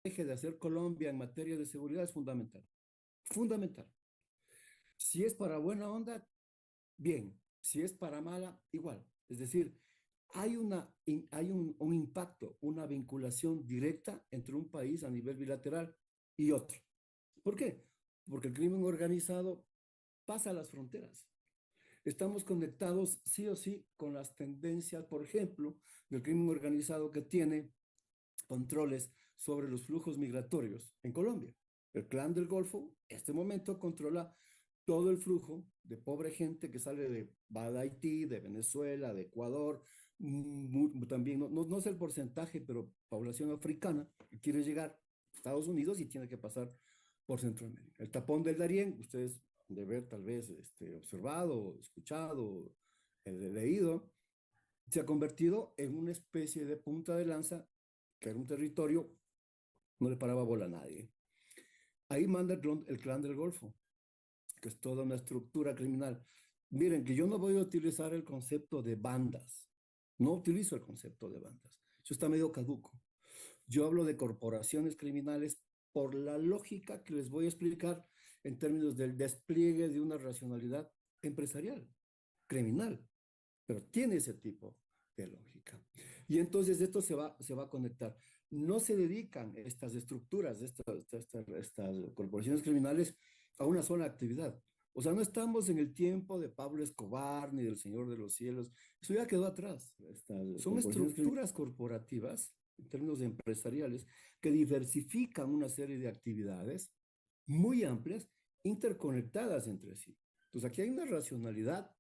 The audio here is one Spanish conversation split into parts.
deje de hacer Colombia en materia de seguridad es fundamental. Fundamental. Si es para buena onda, bien. Si es para mala, igual. Es decir, hay un impacto, una vinculación directa entre un país a nivel bilateral y otro. ¿Por qué? Porque el crimen organizado pasa las fronteras. Estamos conectados sí o sí con las tendencias, por ejemplo, del crimen organizado que tiene controles sobre los flujos migratorios en Colombia. El Clan del Golfo, en este momento, controla todo el flujo de pobre gente que sale va de Haití, de Venezuela, de Ecuador, también, no sé el porcentaje, pero población africana que quiere llegar a Estados Unidos y tiene que pasar por Centroamérica. El tapón del Darién, ustedes de ver tal vez observado, escuchado, leído, se ha convertido en una especie de punta de lanza, que era un territorio, no le paraba bola a nadie. Ahí manda el clan del Golfo, que es toda una estructura criminal. Miren, que yo no voy a utilizar el concepto de bandas, no utilizo el concepto de bandas, eso está medio caduco. Yo hablo de corporaciones criminales por la lógica que les voy a explicar en términos del despliegue de una racionalidad empresarial, criminal, pero tiene ese tipo de lógica. Y entonces esto se va a conectar. No se dedican estas estructuras, estas corporaciones criminales a una sola actividad. O sea, no estamos en el tiempo de Pablo Escobar ni del Señor de los Cielos. Eso ya quedó atrás. Son estructuras corporativas, en términos empresariales, que diversifican una serie de actividades muy amplias, interconectadas entre sí. Entonces, aquí hay una racionalidad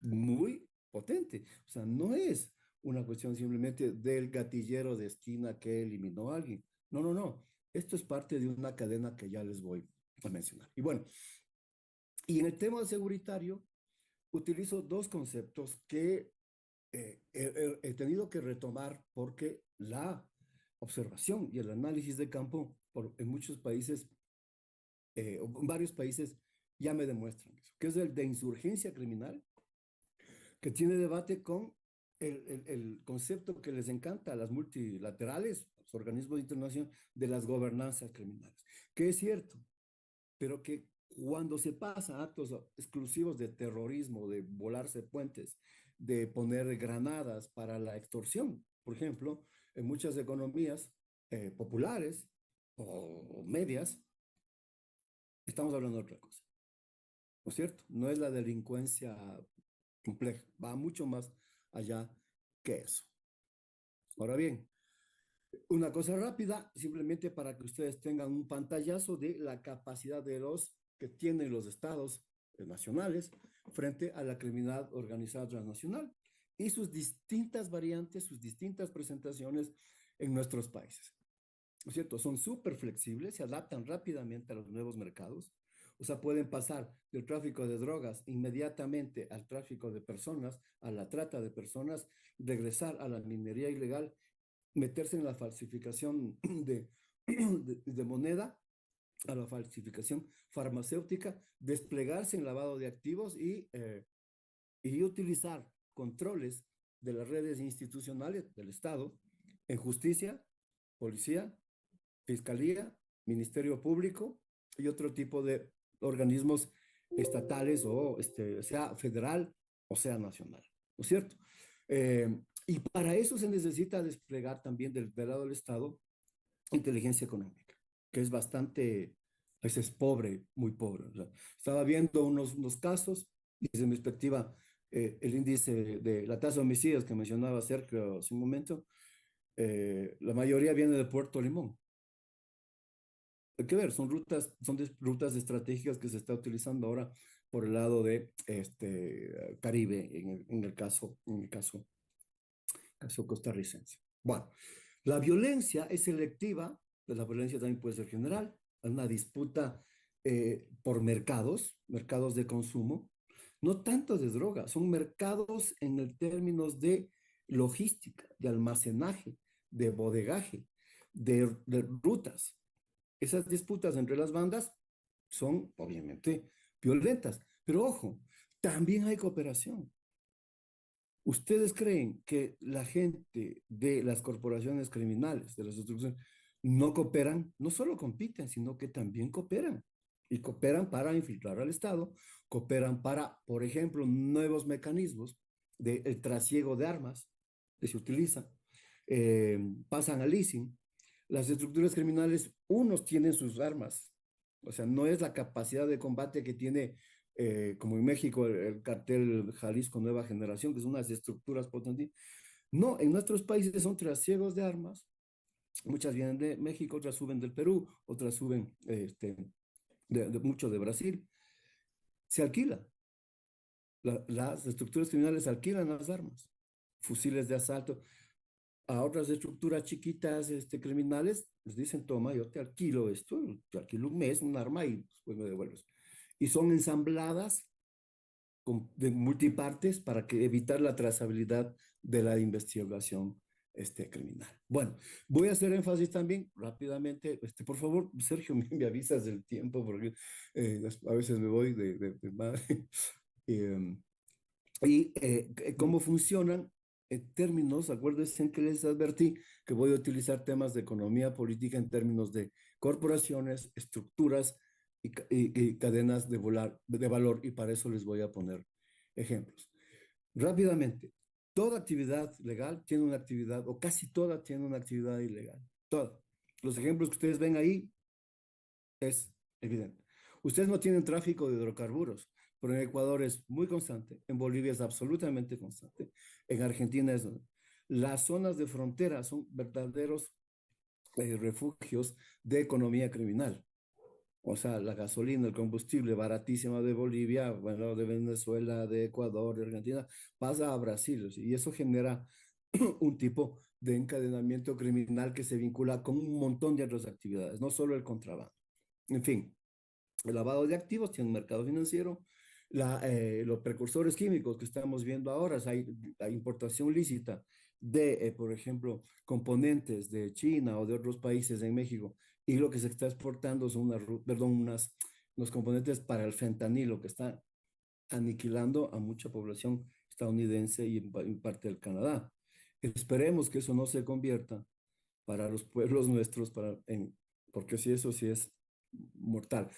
muy potente. O sea, no es una cuestión simplemente del gatillero de esquina que eliminó a alguien. No, no, no. Esto es parte de una cadena que ya les voy a mencionar. Y bueno, y en el tema securitario, utilizo dos conceptos que he tenido que retomar porque la observación y el análisis de campo en muchos países, o en varios países, ya me demuestran eso, que es el de insurgencia criminal, que tiene debate con el concepto que les encanta a las multilaterales, los organismos internacionales, de las gobernanzas criminales, que es cierto, pero que cuando se pasa a actos exclusivos de terrorismo, de volarse puentes, de poner granadas para la extorsión, por ejemplo, en muchas economías populares o medias, estamos hablando de otra cosa, ¿no es cierto? No es la delincuencia compleja, va mucho más allá que eso. Ahora bien, una cosa rápida, simplemente para que ustedes tengan un pantallazo de la capacidad de los que tienen los estados nacionales frente a la criminalidad organizada transnacional y sus distintas variantes, sus distintas presentaciones en nuestros países. ¿No es cierto? Son súper flexibles, se adaptan rápidamente a los nuevos mercados. O sea, pueden pasar del tráfico de drogas inmediatamente al tráfico de personas, a la trata de personas, regresar a la minería ilegal, meterse en la falsificación de moneda, a la falsificación farmacéutica, desplegarse en lavado de activos y utilizar controles de las redes institucionales del Estado en justicia, policía, fiscalía, ministerio público y otro tipo de organismos estatales o sea federal o sea nacional, ¿no es cierto? Y para eso se necesita desplegar también del lado del Estado inteligencia económica, que es bastante, pues es pobre, muy pobre. O sea, estaba viendo unos casos y desde mi perspectiva, el índice de la tasa de homicidios que mencionaba Sergio hace un momento, la mayoría viene de Puerto Limón. Hay que ver, rutas estratégicas que se está utilizando ahora por el lado de Caribe, caso costarricense. Bueno, la violencia es selectiva, pues la violencia también puede ser general, hay una disputa por mercados de consumo, no tanto de drogas, son mercados en el términos de logística, de almacenaje, de bodegaje, de rutas. Esas disputas entre las bandas son obviamente violentas, pero ojo, también hay cooperación. ¿Ustedes creen que la gente de las corporaciones criminales, de las estructuras, no cooperan, no solo compiten, sino que también cooperan. Y cooperan para infiltrar al Estado, cooperan para, por ejemplo, nuevos mecanismos del trasiego de armas que se utiliza, pasan al leasing. Las estructuras criminales, unos tienen sus armas, o sea, no es la capacidad de combate que tiene, como en México, el cartel Jalisco Nueva Generación, que son unas estructuras potentes. No, en nuestros países son trasiegos de armas. Muchas vienen de México, otras suben del Perú, otras suben mucho de Brasil. Se alquila. Las estructuras criminales alquilan las armas, fusiles de asalto. A otras estructuras chiquitas criminales les dicen, toma, yo te alquilo esto, te alquilo un mes, un arma y después me devuelves. Y son ensambladas de multipartes para que evitar la trazabilidad de la investigación criminal. Bueno, voy a hacer énfasis también rápidamente, por favor, Sergio, me avisas del tiempo porque a veces me voy de madre. Eh, cómo funcionan en términos, acuérdense en que les advertí que voy a utilizar temas de economía política en términos de corporaciones, estructuras y cadenas de valor, y para eso les voy a poner ejemplos. Rápidamente, toda actividad legal tiene una actividad, o casi toda tiene una actividad ilegal. Toda. Los ejemplos que ustedes ven ahí es evidente. Ustedes no tienen tráfico de hidrocarburos, pero en Ecuador es muy constante, en Bolivia es absolutamente constante, en Argentina es... Las zonas de frontera son verdaderos refugios de economía criminal. O sea, la gasolina, el combustible baratísima de Bolivia, bueno, de Venezuela, de Ecuador, de Argentina, pasa a Brasil. Y eso genera un tipo de encadenamiento criminal que se vincula con un montón de otras actividades, no solo el contrabando. En fin, el lavado de activos tiene un mercado financiero, los precursores químicos que estamos viendo ahora, hay la importación lícita de, por ejemplo, componentes de China o de otros países en México, y lo que se está exportando son unos componentes para el fentanilo que está aniquilando a mucha población estadounidense y en parte del Canadá. Esperemos que eso no se convierta para los pueblos nuestros, porque si eso sí es mortal.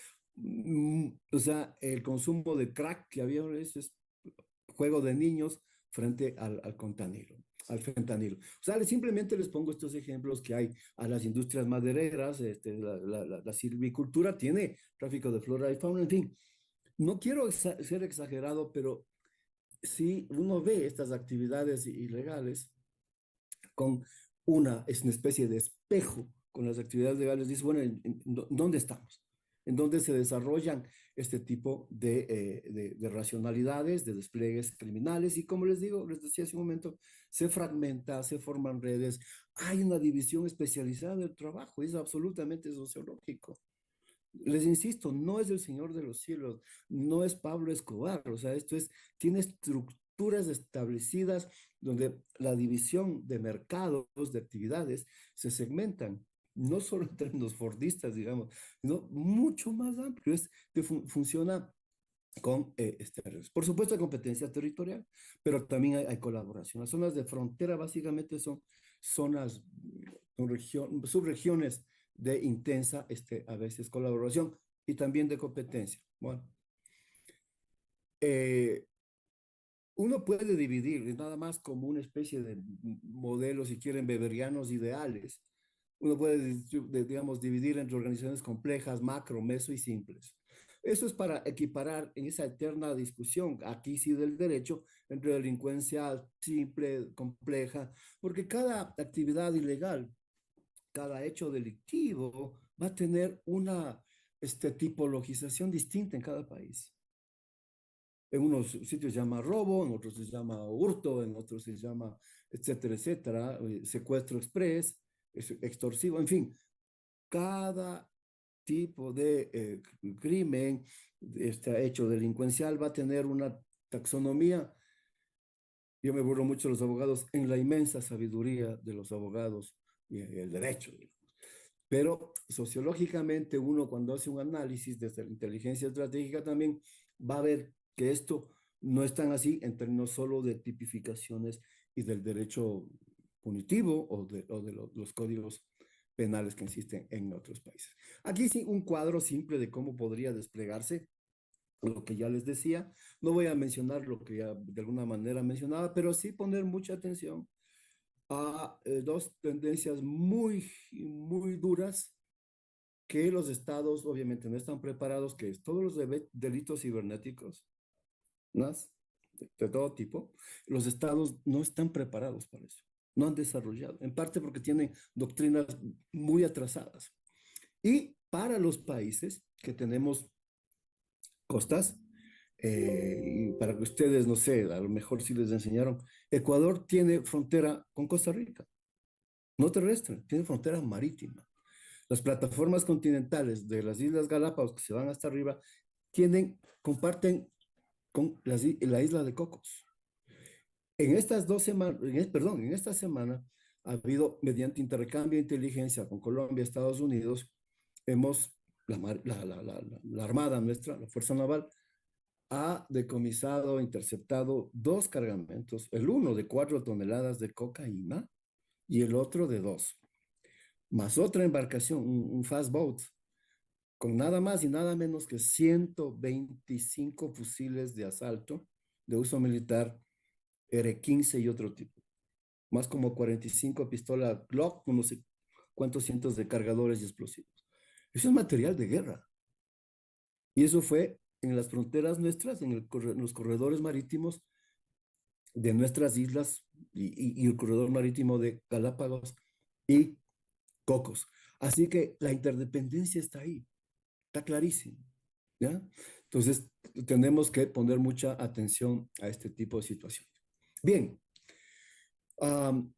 O sea, el consumo de crack que había es juego de niños frente al fentanilo. O sea, simplemente les pongo estos ejemplos que hay a las industrias madereras, la silvicultura tiene tráfico de flora y fauna, en fin. No quiero ser exagerado, pero si uno ve estas actividades ilegales con es una especie de espejo con las actividades legales, dice, bueno, ¿dónde estamos? En dónde se desarrollan este tipo de racionalidades, de despliegues criminales, y como les digo, les decía hace un momento, se fragmenta, se forman redes, hay una división especializada del trabajo, es absolutamente sociológico. Les insisto, no es el Señor de los Cielos, no es Pablo Escobar, o sea, tiene estructuras establecidas donde la división de mercados, de actividades, se segmentan, no solo en términos fordistas, digamos, sino mucho más amplio, funciona con redes. Por supuesto, hay competencia territorial, pero también hay colaboración. Las zonas de frontera básicamente son zonas, subregiones de intensa, a veces colaboración y también de competencia. Bueno, eh, uno puede dividir, nada más como una especie de modelos, si quieren, beberianos ideales. Uno puede, digamos, dividir entre organizaciones complejas, macro, meso y simples. Eso es para equiparar en esa eterna discusión, aquí sí del derecho, entre delincuencia simple, compleja, porque cada actividad ilegal, cada hecho delictivo va a tener una tipologización distinta en cada país. En unos sitios se llama robo, en otros se llama hurto, en otros se llama etcétera, etcétera, secuestro express, extorsivo, en fin, cada tipo de crimen, este hecho delincuencial va a tener una taxonomía. Yo me burlo mucho de los abogados en la inmensa sabiduría de los abogados y el derecho, digamos. Pero sociológicamente uno cuando hace un análisis desde la inteligencia estratégica también va a ver que esto no es tan así en términos solo de tipificaciones y del derecho punitivo o de los códigos penales que existen en otros países. Aquí sí un cuadro simple de cómo podría desplegarse lo que ya les decía. No voy a mencionar lo que ya de alguna manera mencionaba, pero sí poner mucha atención a dos tendencias muy duras que los estados obviamente no están preparados, que es todos los delitos cibernéticos, ¿no? De todo tipo, los estados no están preparados para eso, no han desarrollado, en parte porque tienen doctrinas muy atrasadas. Y para los países que tenemos costas, y para que ustedes, no sé, a lo mejor sí les enseñaron, Ecuador tiene frontera con Costa Rica, no terrestre, tiene frontera marítima. Las plataformas continentales de las Islas Galápagos que se van hasta arriba comparten con la isla de Cocos. En estas 2 semanas, perdón, en esta semana ha habido, mediante intercambio de inteligencia con Colombia, Estados Unidos, hemos, la Armada nuestra, la Fuerza Naval, ha decomisado, interceptado dos cargamentos, el uno de 4 toneladas de cocaína y el otro de 2, más otra embarcación, un fast boat, con nada más y nada menos que 125 fusiles de asalto de uso militar R-15 y otro tipo, más como 45 pistolas Glock, no sé cuántos cientos de cargadores y explosivos. Eso es material de guerra. Y eso fue en las fronteras nuestras, en los corredores marítimos de nuestras islas y el corredor marítimo de Galápagos y Cocos. Así que la interdependencia está ahí, está clarísimo, ¿ya? Entonces, tenemos que poner mucha atención a este tipo de situaciones. Bien, um,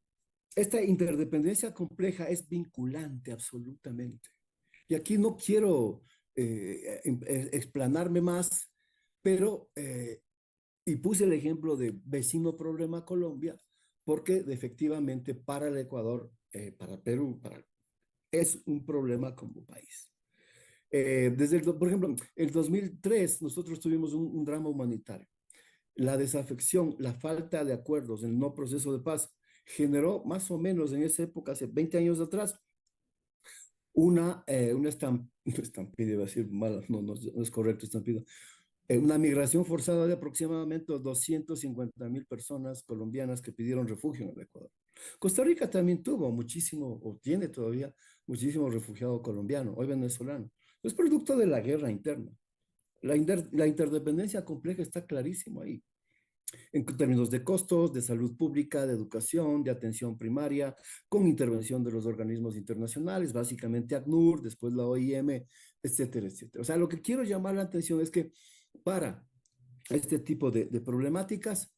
esta interdependencia compleja es vinculante absolutamente. Y aquí no quiero explanarme más, pero, y puse el ejemplo de vecino problema Colombia, porque efectivamente para el Ecuador, para Perú, es un problema como país. Por ejemplo, el 2003 nosotros tuvimos un drama humanitario. La desafección, la falta de acuerdos, el no proceso de paz, generó más o menos en esa época, hace 20 años atrás, una estampida, iba a decir mal, no es correcto estampida, una migración forzada de aproximadamente 250.000 personas colombianas que pidieron refugio en el Ecuador. Costa Rica también tuvo muchísimo, o tiene todavía muchísimo refugiado colombiano, hoy venezolano. Es producto de la guerra interna. La interdependencia compleja está clarísimo ahí en términos de costos, de salud pública, de educación, de atención primaria, con intervención de los organismos internacionales, básicamente ACNUR, después la OIM, etcétera, etcétera. O sea, lo que quiero llamar la atención es que para este tipo de problemáticas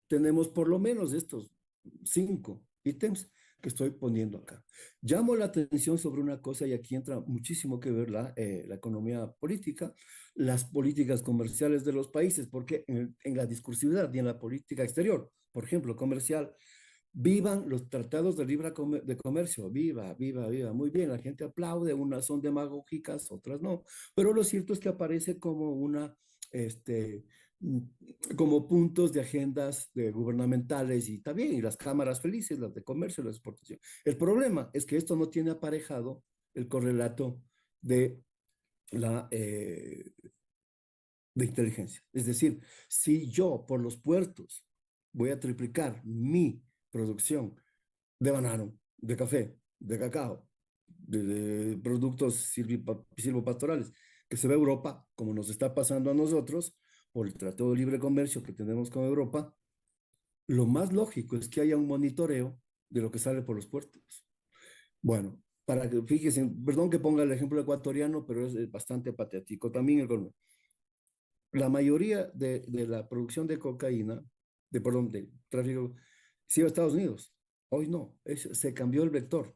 tenemos por lo menos estos 5 ítems que estoy poniendo acá. Llamo la atención sobre una cosa y aquí entra muchísimo que ver la economía política, las políticas comerciales de los países, porque en la discursividad y en la política exterior, por ejemplo, comercial, vivan los tratados de libre de comercio, viva, viva, viva, muy bien, la gente aplaude, unas son demagógicas, otras no, pero lo cierto es que aparece como este, como puntos de agendas gubernamentales y está bien, y las cámaras felices, las de comercio y la exportación. El problema es que esto no tiene aparejado el correlato de la de inteligencia. Es decir, si yo por los puertos voy a triplicar mi producción de banano, de café, de cacao, de productos silvopastorales, que se ve Europa, como nos está pasando a nosotros, por el Tratado de Libre Comercio que tenemos con Europa, lo más lógico es que haya un monitoreo de lo que sale por los puertos. Bueno, para que fíjense, perdón que ponga el ejemplo ecuatoriano, pero es bastante patético. También la mayoría de la producción de cocaína, perdón, de tráfico, se iba a Estados Unidos. Hoy no, se cambió el vector.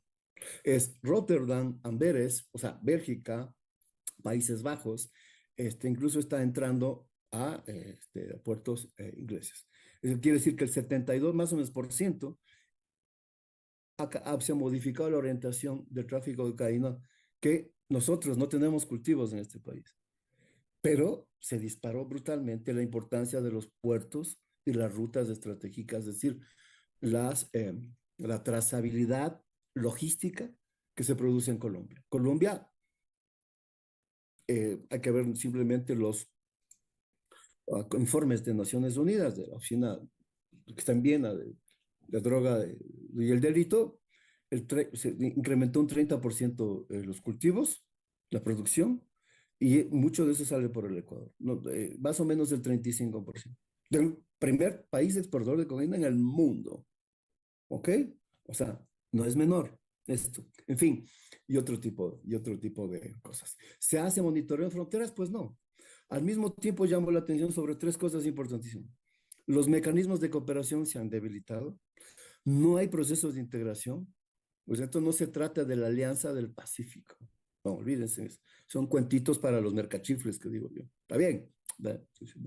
Es Rotterdam, Amberes, o sea, Bélgica, Países Bajos, incluso está entrando a puertos ingleses. Eso quiere decir que el 72 más o menos por ciento se ha modificado la orientación del tráfico de cocaína, que nosotros no tenemos cultivos en este país, pero se disparó brutalmente la importancia de los puertos y las rutas estratégicas, es decir, la trazabilidad logística que se produce en Colombia. Colombia, hay que ver simplemente los informes de Naciones Unidas, de la oficina que está en Viena, de droga y el delito, se incrementó un 30% los cultivos, la producción, y mucho de eso sale por el Ecuador, no, más o menos el 35%. Del primer país exportador de cocaína en el mundo, ¿ok? O sea, no es menor esto. En fin, y otro tipo de cosas. ¿Se hace monitoreo en fronteras? Pues no. Al mismo tiempo llamo la atención sobre tres cosas importantísimas. Los mecanismos de cooperación se han debilitado, no hay procesos de integración, pues esto no se trata de la Alianza del Pacífico. No, olvídense eso. Son cuentitos para los mercachifles que digo yo. Está bien. Sí, sí.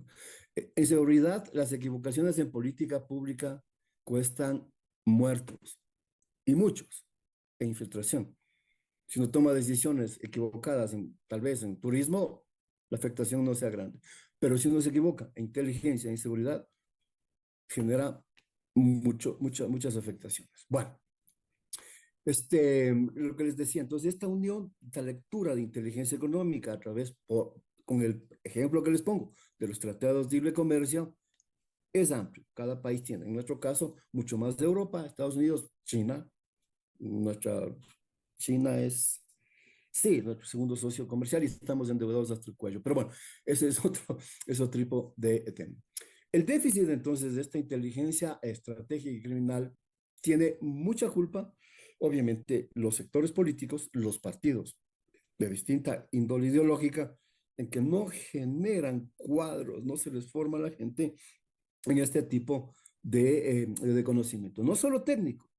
En seguridad, las equivocaciones en política pública cuestan muertos y muchos en infiltración. Si uno toma decisiones equivocadas, tal vez en turismo, la afectación no sea grande. Pero si uno se equivoca en inteligencia, en seguridad, genera muchas afectaciones. Bueno, lo que les decía, entonces esta unión, esta lectura de inteligencia económica a través, con el ejemplo que les pongo, de los tratados de libre comercio, es amplio. Cada país tiene, en nuestro caso, mucho más de Europa, Estados Unidos, China. Nuestra China es, sí, nuestro segundo socio comercial y estamos endeudados hasta el cuello. Pero bueno, ese es otro tipo de tema. El déficit entonces de esta inteligencia estratégica y criminal tiene mucha culpa, obviamente, los sectores políticos, los partidos de distinta índole ideológica, en que no generan cuadros, no se les forma a la gente en este tipo de conocimiento, no solo técnico,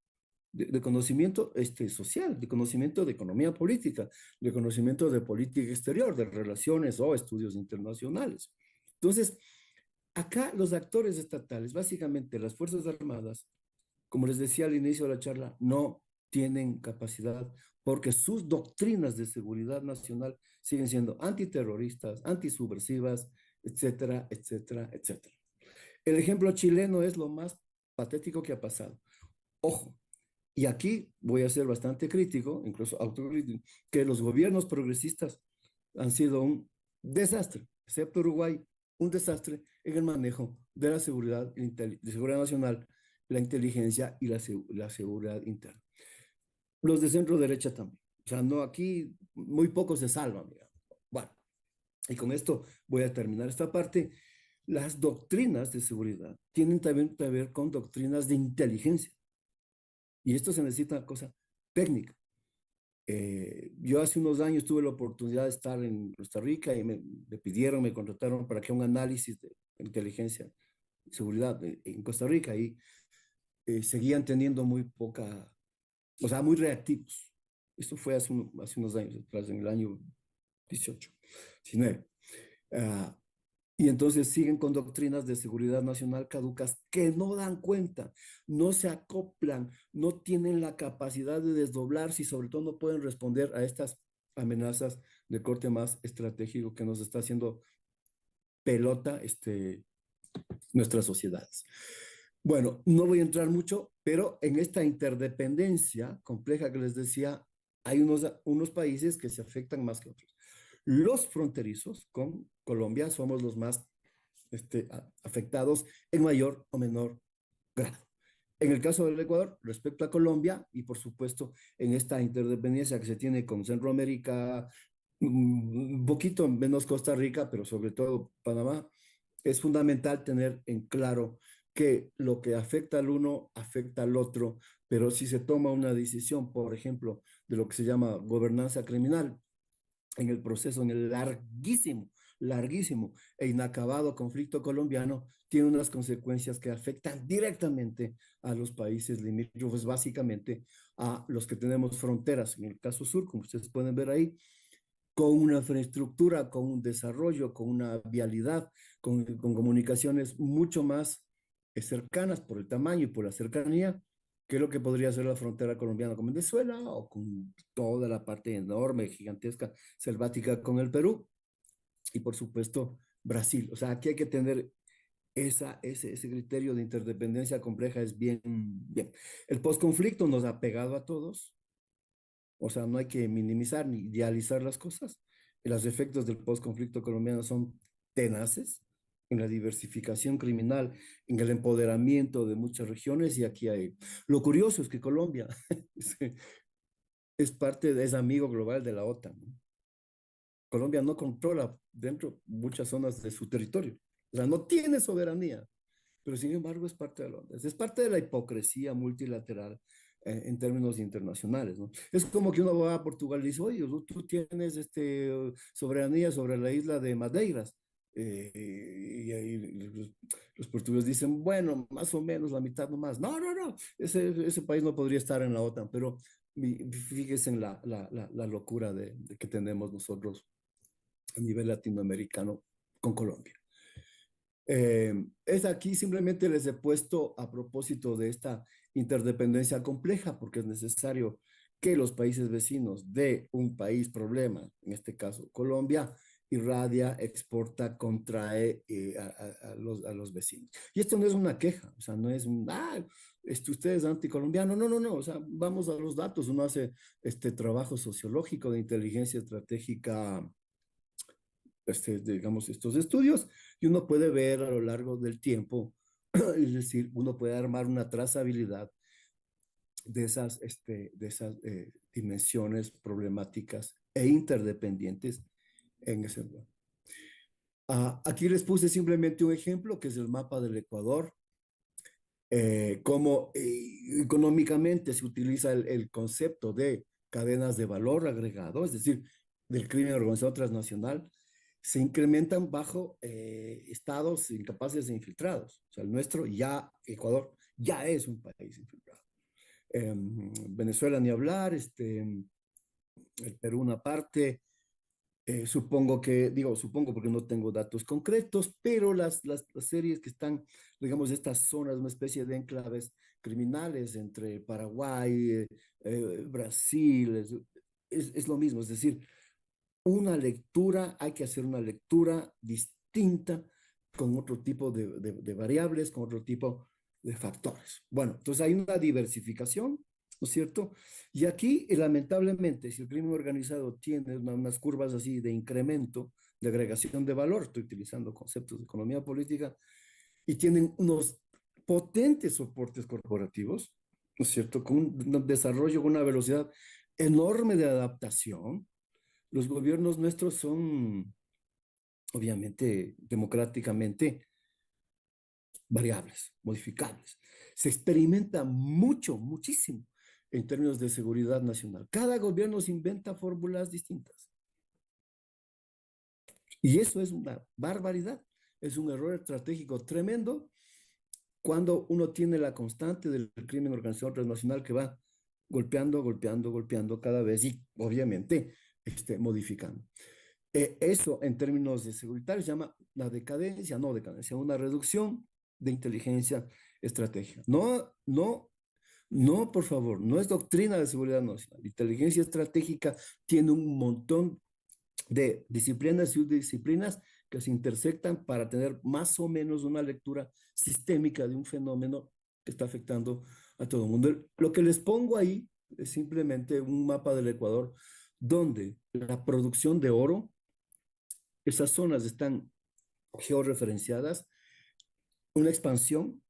de conocimiento social, de conocimiento de economía política, de conocimiento de política exterior, de relaciones o estudios internacionales. Entonces, acá los actores estatales, básicamente las Fuerzas Armadas, como les decía al inicio de la charla, no tienen capacidad porque sus doctrinas de seguridad nacional siguen siendo antiterroristas, antisubversivas, etcétera, etcétera, etcétera. El ejemplo chileno es lo más patético que ha pasado. Ojo, y aquí voy a ser bastante crítico, incluso autocrítico, que los gobiernos progresistas han sido un desastre, excepto Uruguay, un desastre en el manejo de la seguridad, de seguridad nacional, la inteligencia y la seguridad interna. Los de centro derecha también. O sea, no aquí muy pocos se salvan, digamos. Bueno, y con esto voy a terminar esta parte. Las doctrinas de seguridad tienen también que ver con doctrinas de inteligencia. Y esto se necesita una cosa técnica. Yo hace unos años tuve la oportunidad de estar en Costa Rica y me pidieron, me contrataron para que un análisis de inteligencia y seguridad en Costa Rica y seguían teniendo muy poca, o sea, muy reactivos. Esto fue hace unos años atrás, en el año 18, 19. Ah, y entonces siguen con doctrinas de seguridad nacional caducas que no dan cuenta, no se acoplan, no tienen la capacidad de desdoblarse y sobre todo no pueden responder a estas amenazas de corte más estratégico que nos está haciendo pelota nuestras sociedades. Bueno, no voy a entrar mucho, pero en esta interdependencia compleja que les decía, hay unos países que se afectan más que otros. Los fronterizos con Colombia somos los más afectados en mayor o menor grado. En el caso del Ecuador, respecto a Colombia, y por supuesto en esta interdependencia que se tiene con Centroamérica, un poquito menos Costa Rica, pero sobre todo Panamá, es fundamental tener en claro que lo que afecta al uno afecta al otro, pero si se toma una decisión, por ejemplo, de lo que se llama gobernanza criminal, en el proceso, en el larguísimo e inacabado conflicto colombiano, tiene unas consecuencias que afectan directamente a los países limítrofes, básicamente a los que tenemos fronteras, en el caso sur, como ustedes pueden ver ahí, con una infraestructura, con un desarrollo, con una vialidad, con comunicaciones mucho más cercanas por el tamaño y por la cercanía, que lo que podría ser la frontera colombiana con Venezuela o con toda la parte enorme, gigantesca, selvática con el Perú y por supuesto Brasil. O sea, aquí hay que tener ese criterio de interdependencia compleja es bien, bien. El posconflicto nos ha pegado a todos, O sea, no hay que minimizar ni idealizar las cosas. Los efectos del postconflicto colombiano son tenaces en la diversificación criminal, en el empoderamiento de muchas regiones y aquí hay. Lo curioso es que Colombia es, es amigo global de la OTAN, ¿no? Colombia no controla dentro muchas zonas de su territorio. O sea, no tiene soberanía, pero sin embargo es parte de la OTAN. Es parte de la hipocresía multilateral en términos internacionales, ¿no? Es como que uno va a Portugal y dice, oye, tú tienes soberanía sobre la isla de Madeiras. Y ahí los portugueses dicen, bueno, más o menos la mitad nomás. No, no, no, ese país no podría estar en la OTAN, pero fíjese en la locura de que tenemos nosotros a nivel latinoamericano con Colombia. Es aquí simplemente les he puesto a propósito de esta interdependencia compleja, porque es necesario que los países vecinos de un país problema, en este caso Colombia, irradia, exporta, contrae a los vecinos. Y esto no es una queja, o sea, no es un, usted es anticolombiano, no, no, no, o sea, vamos a los datos, uno hace este trabajo sociológico de inteligencia estratégica digamos, estos estudios y uno puede ver a lo largo del tiempo, es decir, uno puede armar una trazabilidad de esas dimensiones problemáticas e interdependientes en ese lugar. Aquí les puse simplemente un ejemplo que es el mapa del Ecuador, cómo económicamente se utiliza el concepto de cadenas de valor agregado, es decir, del crimen organizado transnacional, se incrementan bajo estados incapaces e infiltrados. O sea, el nuestro ya, Ecuador, ya es un país infiltrado. Venezuela ni hablar, el Perú una parte, supongo que, digo, supongo porque no tengo datos concretos, pero las series que están, digamos, estas zonas, una especie de enclaves criminales entre Paraguay, Brasil, es lo mismo, es decir, una lectura, hay que hacer una lectura distinta con otro tipo de variables, con otro tipo de factores. Bueno, entonces hay una diversificación, ¿no es cierto? Y aquí, lamentablemente, si el crimen organizado tiene unas curvas así de incremento, de agregación de valor, estoy utilizando conceptos de economía política, y tienen unos potentes soportes corporativos, ¿no es cierto? Con un desarrollo, con una velocidad enorme de adaptación, los gobiernos nuestros son, obviamente, democráticamente variables, modificables. Se experimenta mucho, muchísimo en términos de seguridad nacional. Cada gobierno se inventa fórmulas distintas. Y eso es una barbaridad. Es un error estratégico tremendo cuando uno tiene la constante del crimen organizado transnacional que va golpeando, golpeando, golpeando cada vez y obviamente modificando. Eso en términos de seguridad se llama la decadencia, no decadencia, una reducción de inteligencia estratégica. No, no, no, por favor, no es doctrina de seguridad nacional. Inteligencia estratégica tiene un montón de disciplinas y subdisciplinas que se intersectan para tener más o menos una lectura sistémica de un fenómeno que está afectando a todo el mundo. Lo que les pongo ahí es simplemente un mapa del Ecuador donde la producción de oro, esas zonas están georreferenciadas, una expansión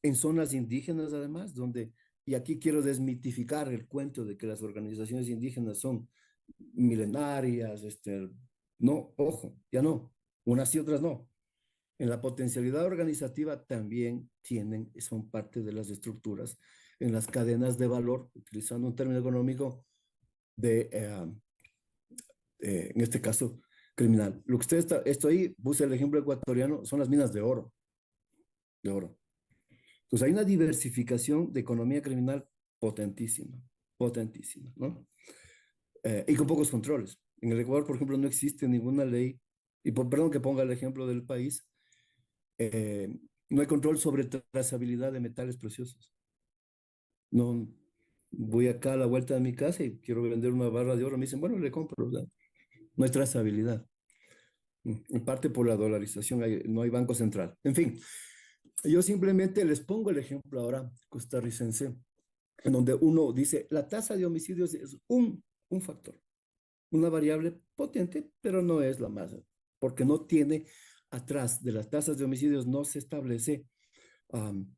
en zonas indígenas además, donde, y aquí quiero desmitificar el cuento de que las organizaciones indígenas son milenarias, no, ojo, ya no, unas y otras no. En la potencialidad organizativa también tienen, son parte de las estructuras en las cadenas de valor, utilizando un término económico de, en este caso, criminal. Lo que usted está, esto ahí, puse el ejemplo ecuatoriano, son las minas de oro, de oro. Entonces hay una diversificación de economía criminal potentísima, potentísima, ¿no? Y con pocos controles. En el Ecuador, por ejemplo, no existe ninguna ley, y perdón que ponga el ejemplo del país, eh, no hay control sobre trazabilidad de metales preciosos. No, voy acá a la vuelta de mi casa y quiero vender una barra de oro, me dicen, bueno, le compro, ¿verdad? No hay trazabilidad. En parte por la dolarización, no hay banco central. En fin, yo simplemente les pongo el ejemplo ahora costarricense en donde uno dice, la tasa de homicidios es un factor, una variable potente, pero no es la más, porque no tiene atrás de las tasas de homicidios, no se establece um,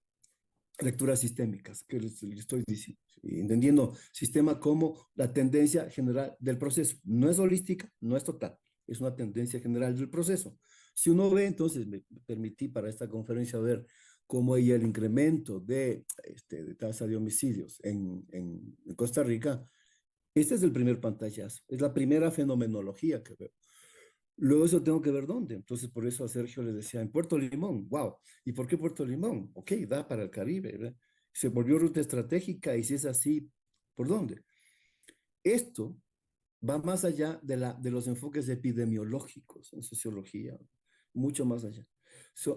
lecturas sistémicas, que les estoy diciendo, entendiendo sistema como la tendencia general del proceso. No es holística, no es total, es una tendencia general del proceso. Si uno ve, entonces me permití para esta conferencia ver cómo hay el incremento de tasa de homicidios en Costa Rica. Este es el primer pantallazo, es la primera fenomenología que veo. Luego eso tengo que ver dónde. Entonces, por eso a Sergio le decía, en Puerto Limón, wow. ¿Y por qué Puerto Limón? Ok, da para el Caribe, ¿verdad? Se volvió ruta estratégica y si es así, ¿por dónde? Esto va más allá de los enfoques epidemiológicos en sociología, mucho más allá.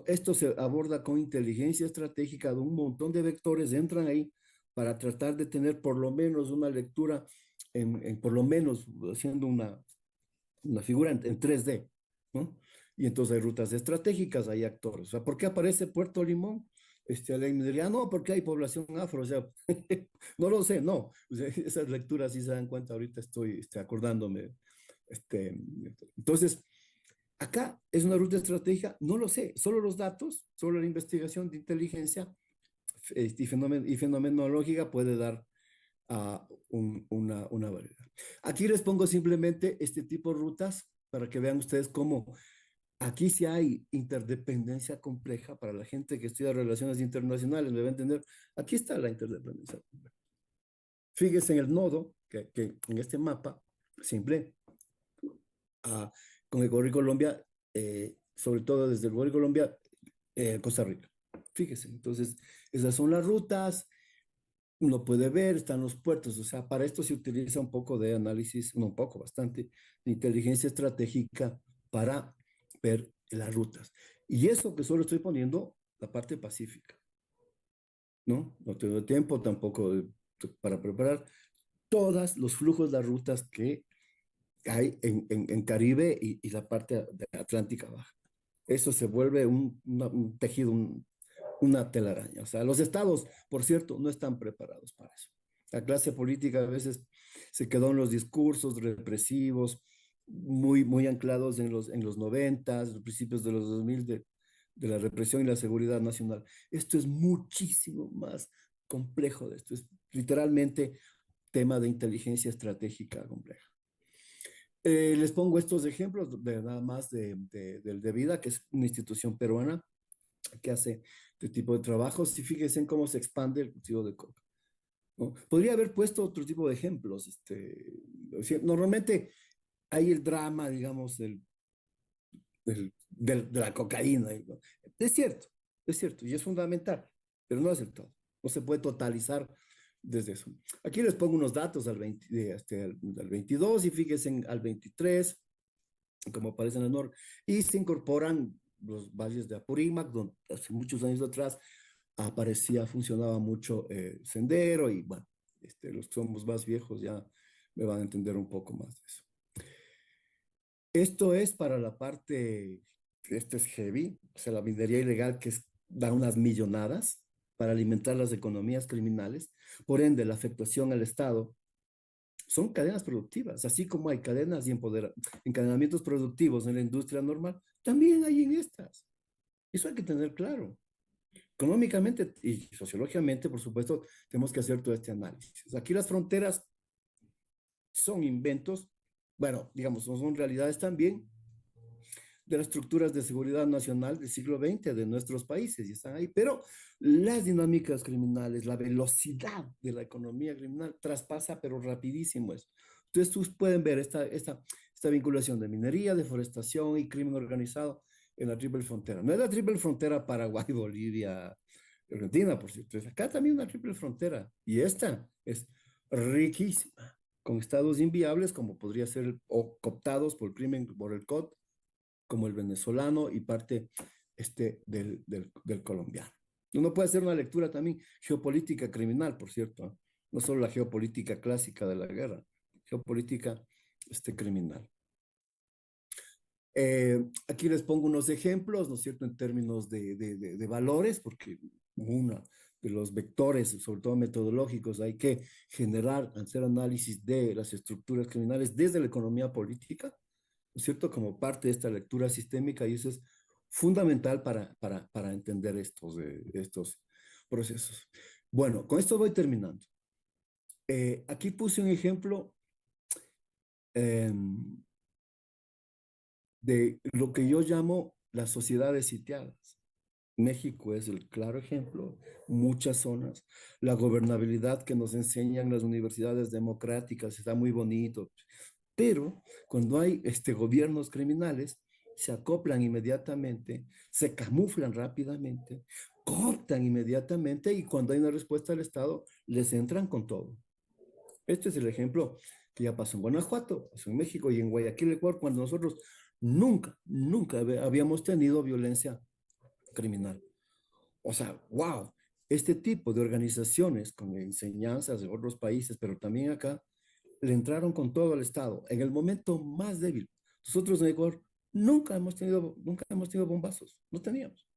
Esto se aborda con inteligencia estratégica de un montón de vectores, entran ahí para tratar de tener por lo menos una lectura, por lo menos haciendo una figura en 3D, ¿no? Y entonces hay rutas estratégicas, hay actores. O sea, ¿por qué aparece Puerto Limón? Alguien me diría, no, porque hay población afro, o sea, no lo sé, no. O sea, esas lecturas sí se dan cuenta, ahorita estoy acordándome. Este, entonces, acá es una ruta estratégica, no lo sé, solo los datos, solo la investigación de inteligencia y fenomenológica puede dar una variedad. Aquí les pongo simplemente este tipo de rutas para que vean ustedes cómo aquí sí hay interdependencia compleja para la gente que estudia relaciones internacionales, me va a entender. Aquí está la interdependencia. Fíjense en el nodo, que en este mapa simple, uh, con Ecuador y Colombia, sobre todo desde Ecuador y Colombia, Costa Rica. Fíjense, entonces, esas son las rutas, uno puede ver, están los puertos, o sea, para esto se utiliza un poco de análisis, no un poco, bastante, de inteligencia estratégica para ver las rutas. Y eso que solo estoy poniendo la parte pacífica, ¿no? No tengo tiempo tampoco para preparar todos los flujos, las rutas que hay en Caribe y la parte de Atlántica Baja. Eso se vuelve un tejido, una telaraña. O sea, los estados, por cierto, no están preparados para eso. La clase política a veces se quedó en los discursos represivos, muy anclados en los 90, los principios de los 2000 de la represión y la seguridad nacional. Esto es muchísimo más complejo de esto. Es literalmente tema de inteligencia estratégica compleja. Les pongo estos ejemplos de nada más del de Vida, que es una institución peruana que hace este tipo de trabajos y fíjense en cómo se expande el cultivo de coca, ¿no? Podría haber puesto otro tipo de ejemplos. Normalmente hay el drama, digamos, de la cocaína, ¿no? Es cierto, y es fundamental, pero no es el todo. No se puede totalizar desde eso. Aquí les pongo unos datos al 22 y fíjense al 23 como aparece en el norte, y se incorporan los valles de Apurímac, donde hace muchos años atrás funcionaba mucho Sendero, y bueno, los que somos más viejos ya me van a entender un poco más de eso. Esto es para la parte, esto es heavy, o sea, la minería ilegal da unas millonadas para alimentar las economías criminales, por ende la afectación al Estado son cadenas productivas, así como hay cadenas y encadenamientos productivos en la industria normal, también hay en estas. Eso hay que tener claro. Económicamente y sociológicamente, por supuesto, tenemos que hacer todo este análisis. Aquí las fronteras son inventos, bueno, digamos, no son realidades también de las estructuras de seguridad nacional del siglo XX de nuestros países y están ahí, pero las dinámicas criminales, la velocidad de la economía criminal traspasa, pero rapidísimo eso. Entonces, ustedes pueden ver esta vinculación de minería, deforestación y crimen organizado en la triple frontera. No es la triple frontera Paraguay, Bolivia, Argentina, por cierto. Es acá también una triple frontera. Y esta es riquísima, con estados inviables como podría ser o cooptados por el crimen, por el COD, como el venezolano y parte del colombiano. Uno puede hacer una lectura también geopolítica criminal, por cierto, ¿eh? No solo la geopolítica clásica de la guerra, geopolítica criminal. Aquí les pongo unos ejemplos, ¿no es cierto?, en términos de valores, porque una de los vectores, sobre todo metodológicos, hay que generar, hacer análisis de las estructuras criminales desde la economía política, ¿no es cierto? Como parte de esta lectura sistémica, y eso es fundamental para entender estos procesos. Bueno, con esto voy terminando. Aquí puse un ejemplo eh, de lo que yo llamo las sociedades sitiadas. México es el claro ejemplo, muchas zonas, la gobernabilidad que nos enseñan las universidades democráticas está muy bonito, pero cuando hay gobiernos criminales, se acoplan inmediatamente, se camuflan rápidamente, cooptan inmediatamente y cuando hay una respuesta del Estado, les entran con todo. Este es el ejemplo que ya pasó en Guanajuato, pasó en México y en Guayaquil, Ecuador, cuando nosotros nunca habíamos tenido violencia criminal. O sea, wow, este tipo de organizaciones con enseñanzas de otros países, pero también acá, le entraron con todo al Estado en el momento más débil. Nosotros en Ecuador nunca hemos tenido bombazos, no teníamos.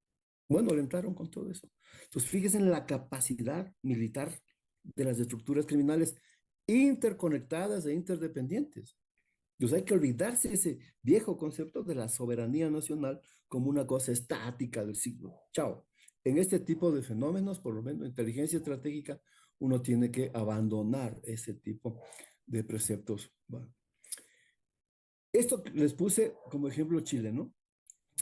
Bueno, le entraron con todo eso. Entonces, fíjense en la capacidad militar de las estructuras criminales interconectadas e interdependientes. Entonces hay que olvidarse ese viejo concepto de la soberanía nacional como una cosa estática del siglo. Chao. En este tipo de fenómenos, por lo menos inteligencia estratégica, uno tiene que abandonar ese tipo de preceptos. Bueno, esto les puse como ejemplo Chile, ¿no?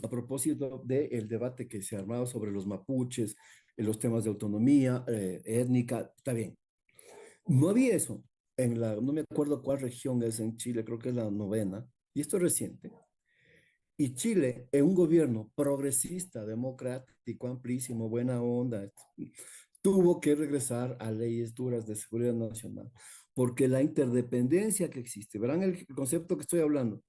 A propósito del debate que se ha armado sobre los mapuches, los temas de autonomía étnica, está bien. No había eso no me acuerdo cuál región es en Chile, creo que es la novena, y esto es reciente. Y Chile, en un gobierno progresista, democrático, amplísimo, buena onda, tuvo que regresar a leyes duras de seguridad nacional, porque la interdependencia que existe, verán el concepto que estoy hablando,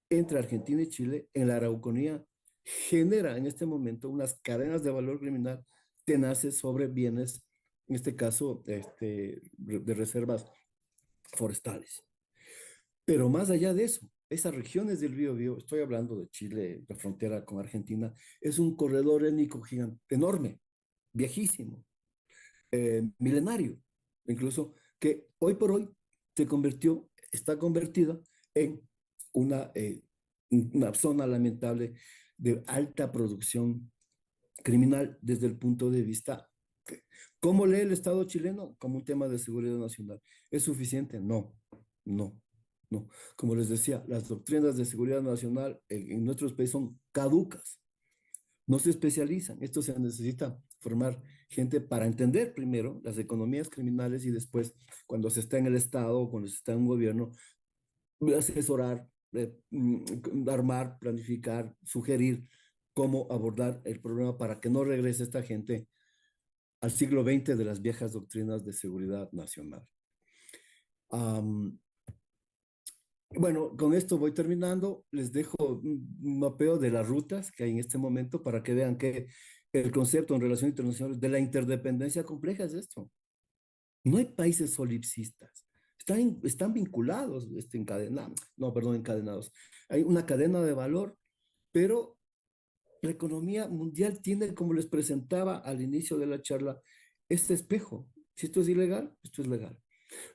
entre Argentina y Chile en la Araucanía genera en este momento unas cadenas de valor criminal tenaces sobre bienes, en este caso, de reservas forestales. Pero más allá de eso, esas regiones del Biobío, estoy hablando de Chile, la frontera con Argentina, es un corredor étnico gigante, enorme, viejísimo, milenario, incluso que hoy por hoy está convertida en una, eh, una zona lamentable de alta producción criminal desde el punto de vista. ¿Cómo lee el Estado chileno? Como un tema de seguridad nacional. ¿Es suficiente? No, no, no. Como les decía, las doctrinas de seguridad nacional en nuestros países son caducas, no se especializan. Esto se necesita formar gente para entender primero las economías criminales y después, cuando se está en el Estado o cuando se está en un gobierno, asesorar, armar, planificar, sugerir cómo abordar el problema para que no regrese esta gente al siglo XX de las viejas doctrinas de seguridad nacional. Um, bueno, con esto voy terminando. Les dejo un mapeo de las rutas que hay en este momento para que vean que el concepto en relación internacional de la interdependencia compleja es esto. No hay países solipsistas. Están vinculados, encadenados. Hay una cadena de valor, pero la economía mundial tiene, como les presentaba al inicio de la charla, este espejo. Si esto es ilegal, esto es legal.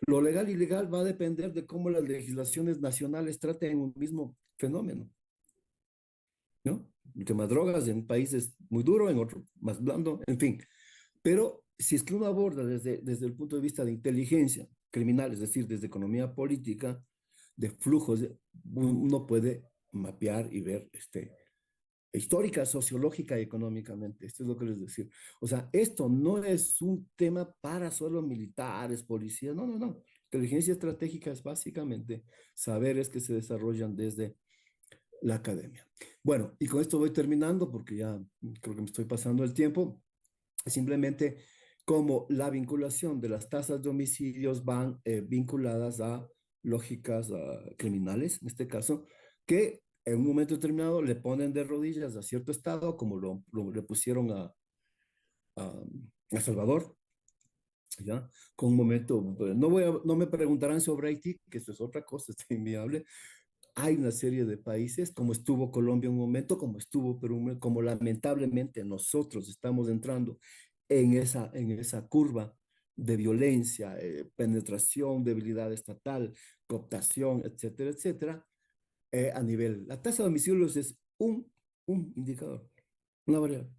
Lo legal y ilegal va a depender de cómo las legislaciones nacionales traten un mismo fenómeno, ¿no? El tema de drogas en países muy duro, en otro más blando, en fin. Pero si es que uno aborda desde el punto de vista de inteligencia criminal, es decir, desde economía política, de flujos, uno puede mapear y ver histórica, sociológica y económicamente. Esto es lo que les decía. O sea, esto no es un tema para solo militares, policías, no, no, no. Inteligencia estratégica es básicamente saberes que se desarrollan desde la academia. Bueno, y con esto voy terminando porque ya creo que me estoy pasando el tiempo. Simplemente como la vinculación de las tasas de homicidios van vinculadas a lógicas criminales, en este caso, que en un momento determinado le ponen de rodillas a cierto estado, como le pusieron a, a Salvador, ¿ya? Con un momento, no me preguntarán sobre Haití, que eso es otra cosa, está inviable. Hay una serie de países, como estuvo Colombia un momento, como estuvo Perú, como lamentablemente nosotros estamos entrando en esa curva de violencia, penetración, debilidad estatal, cooptación, etcétera, etcétera, a nivel. La tasa de homicidios es un indicador, una variable.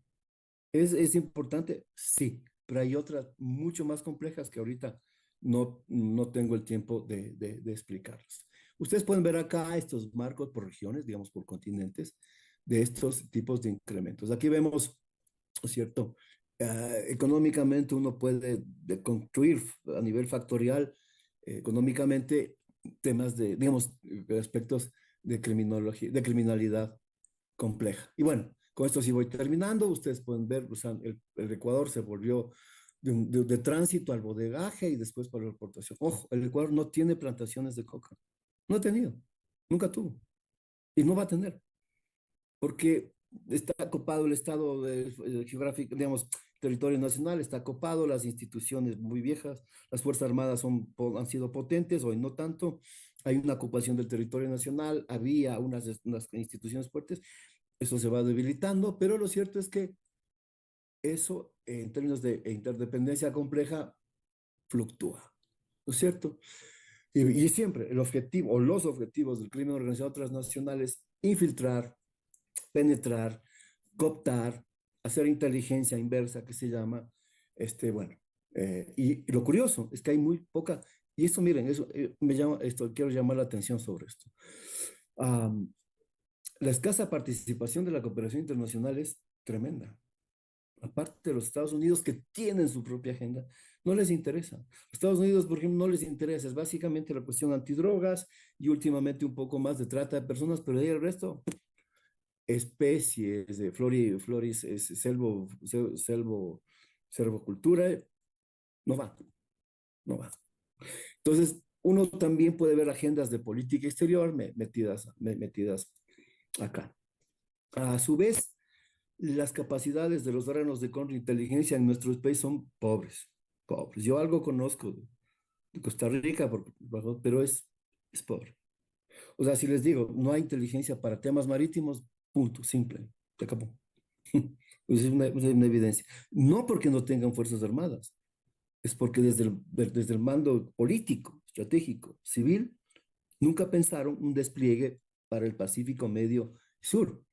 Es importante? Sí, pero hay otras mucho más complejas que ahorita no tengo el tiempo de explicarlas. Ustedes pueden ver acá estos marcos por regiones, digamos por continentes, de estos tipos de incrementos. Aquí vemos, ¿no es cierto? Económicamente uno puede construir a nivel factorial, económicamente, temas de, digamos, aspectos de criminología, de criminalidad compleja. Y bueno, con esto sí voy terminando. Ustedes pueden ver, o sea, el Ecuador se volvió de tránsito al bodegaje y después para la exportación. Ojo, el Ecuador no tiene plantaciones de coca. No ha tenido, nunca tuvo y no va a tener, porque está copado el estado geográfico, digamos, territorio nacional, está copado, las instituciones muy viejas, las Fuerzas Armadas han sido potentes, hoy no tanto, hay una ocupación del territorio nacional, había unas instituciones fuertes, eso se va debilitando, pero lo cierto es que eso, en términos de interdependencia compleja, fluctúa, ¿no es cierto? Y siempre el objetivo o los objetivos del crimen organizado transnacional es infiltrar, penetrar, cooptar, hacer inteligencia inversa, que se llama, bueno, y lo curioso es que hay muy poca, y esto miren, eso me llama, esto, quiero llamar la atención sobre esto. Um, la escasa participación de la cooperación internacional es tremenda. Aparte de los Estados Unidos que tienen su propia agenda, no les interesa. Los Estados Unidos, por ejemplo, no les interesa, es básicamente la cuestión antidrogas y últimamente un poco más de trata de personas, pero de ahí el resto, especies de floris, selvocultura, no va, no va. Entonces, uno también puede ver agendas de política exterior metidas acá. A su vez, las capacidades de los órganos de contrainteligencia en nuestro país son pobres, pobres. Yo algo conozco de Costa Rica, pero es pobre. O sea, si les digo, no hay inteligencia para temas marítimos, punto, simple, se acabó. Pues es una evidencia. No porque no tengan fuerzas armadas, es porque desde el mando político, estratégico, civil, nunca pensaron un despliegue para el Pacífico Medio Sur.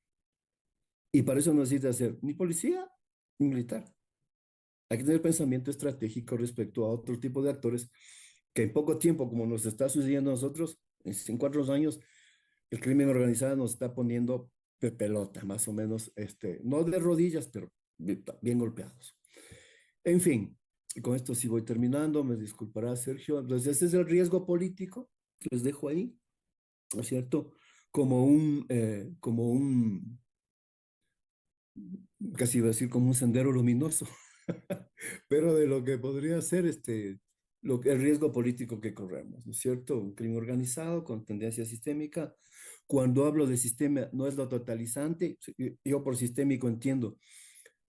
Y para eso no necesita ser ni policía ni militar. Hay que tener pensamiento estratégico respecto a otro tipo de actores que en poco tiempo, como nos está sucediendo a nosotros, en 4 años, el crimen organizado nos está poniendo de pelota, más o menos, no de rodillas, pero bien golpeados. En fin, y con esto sí voy terminando, me disculpará Sergio. Entonces, ese es el riesgo político que les dejo ahí, ¿no es cierto? Como un, casi iba a decir como un sendero luminoso, pero de lo que podría ser el riesgo político que corremos, ¿no es cierto? Un crimen organizado con tendencia sistémica. Cuando hablo de sistema, no es lo totalizante, yo por sistémico entiendo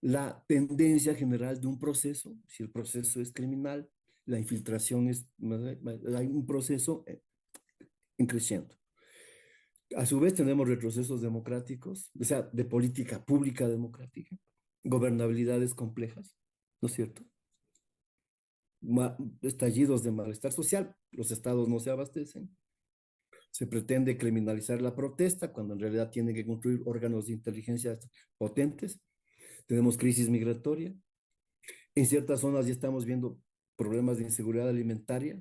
la tendencia general de un proceso, si el proceso es criminal, la infiltración hay un proceso en creciendo. A su vez tenemos retrocesos democráticos, o sea, de política pública democrática, gobernabilidades complejas, ¿no es cierto? Estallidos de malestar social, los estados no se abastecen, se pretende criminalizar la protesta cuando en realidad tienen que construir órganos de inteligencia potentes, tenemos crisis migratoria, en ciertas zonas ya estamos viendo problemas de inseguridad alimentaria,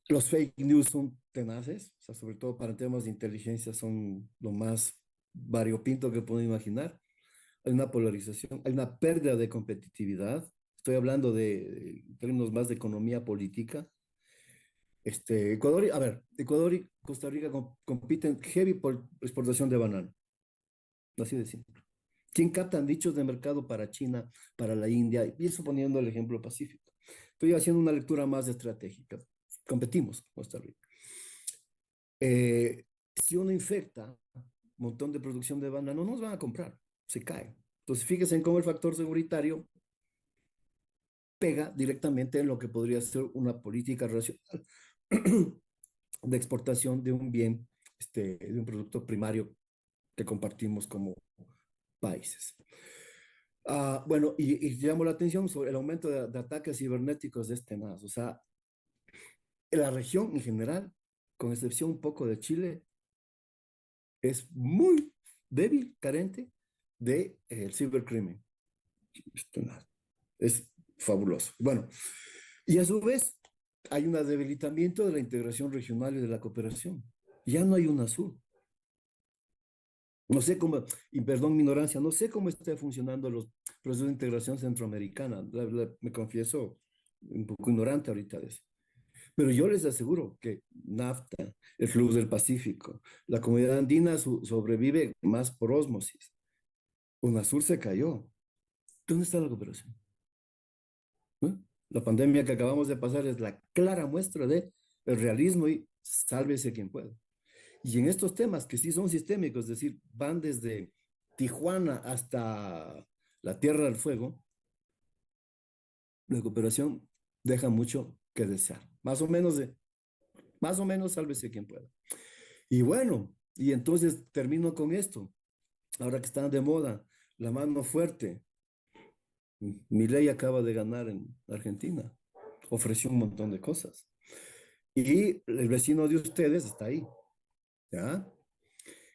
los fake news son tenaces, o sea, sobre todo para temas de inteligencia son lo más variopinto que puedo imaginar. Hay una polarización, hay una pérdida de competitividad. Estoy hablando de términos más de economía política. Ecuador y Costa Rica compiten heavy por exportación de banano, así de simple. ¿Quién captan dichos de mercado para China, para la India? Y eso poniendo el ejemplo pacífico. Estoy haciendo una lectura más estratégica. Competimos con Costa Rica. Si uno infecta un montón de producción de banano, no nos van a comprar, se cae. Entonces, fíjense en cómo el factor securitario pega directamente en lo que podría ser una política racional de exportación de un bien, de un producto primario que compartimos como países. Bueno, y llamo la atención sobre el aumento de ataques cibernéticos de este NAS. O sea, en la región en general, con excepción un poco de Chile, es muy débil, carente de el cibercrimen. Este NAS es fabuloso. Bueno, y a su vez hay un debilitamiento de la integración regional y de la cooperación. Ya no hay UNASUR. No sé cómo, y perdón mi ignorancia, no sé cómo están funcionando los procesos de integración centroamericana. Me confieso un poco ignorante ahorita de eso. Pero yo les aseguro que NAFTA, el Flux del Pacífico, la comunidad andina sobrevive más por ósmosis. UNASUR se cayó. ¿Dónde está la cooperación? ¿Eh? La pandemia que acabamos de pasar es la clara muestra de el realismo y sálvese quien pueda. Y en estos temas que sí son sistémicos, es decir, van desde Tijuana hasta la Tierra del Fuego, la cooperación deja mucho que desear. Más o menos, sálvese quien pueda. Y bueno, y entonces termino con esto. Ahora que están de moda, la mano fuerte. Milei acaba de ganar en Argentina. Ofreció un montón de cosas. Y el vecino de ustedes está ahí, ¿ya?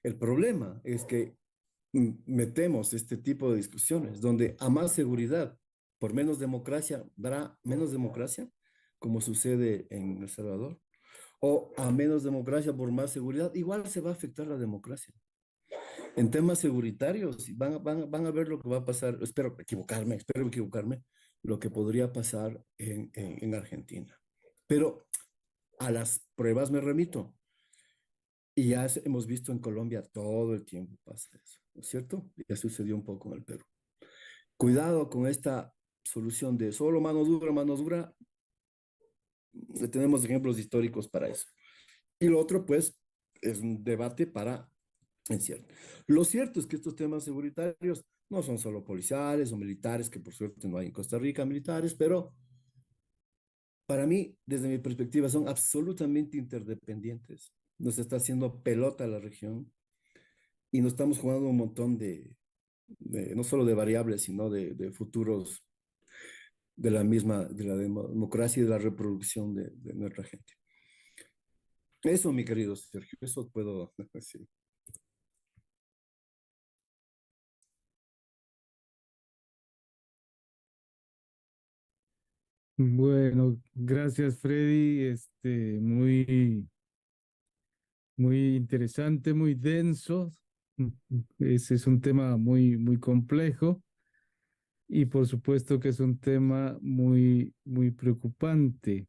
El problema es que metemos este tipo de discusiones donde a más seguridad, por menos democracia, dará menos democracia, como sucede en El Salvador, o a menos democracia por más seguridad, igual se va a afectar la democracia. En temas seguritarios, van a ver lo que va a pasar, espero equivocarme, lo que podría pasar en Argentina. Pero a las pruebas me remito. Y ya hemos visto en Colombia todo el tiempo pasa eso, ¿no es cierto? Ya sucedió un poco en el Perú. Cuidado con esta solución de solo mano dura, tenemos ejemplos históricos para eso. Y lo otro, pues, es un debate para encierro. Lo cierto es que estos temas seguritarios no son solo policiales o militares, que por suerte no hay en Costa Rica militares, pero para mí, desde mi perspectiva, son absolutamente interdependientes. Nos está haciendo pelota la región y nos estamos jugando un montón no solo de variables, sino de futuros de de la democracia y de la reproducción de nuestra gente. Eso, mi querido Sergio, eso puedo decir. Bueno, gracias Freddy. Muy interesante, muy denso. Ese es un tema muy complejo y por supuesto que es un tema muy preocupante.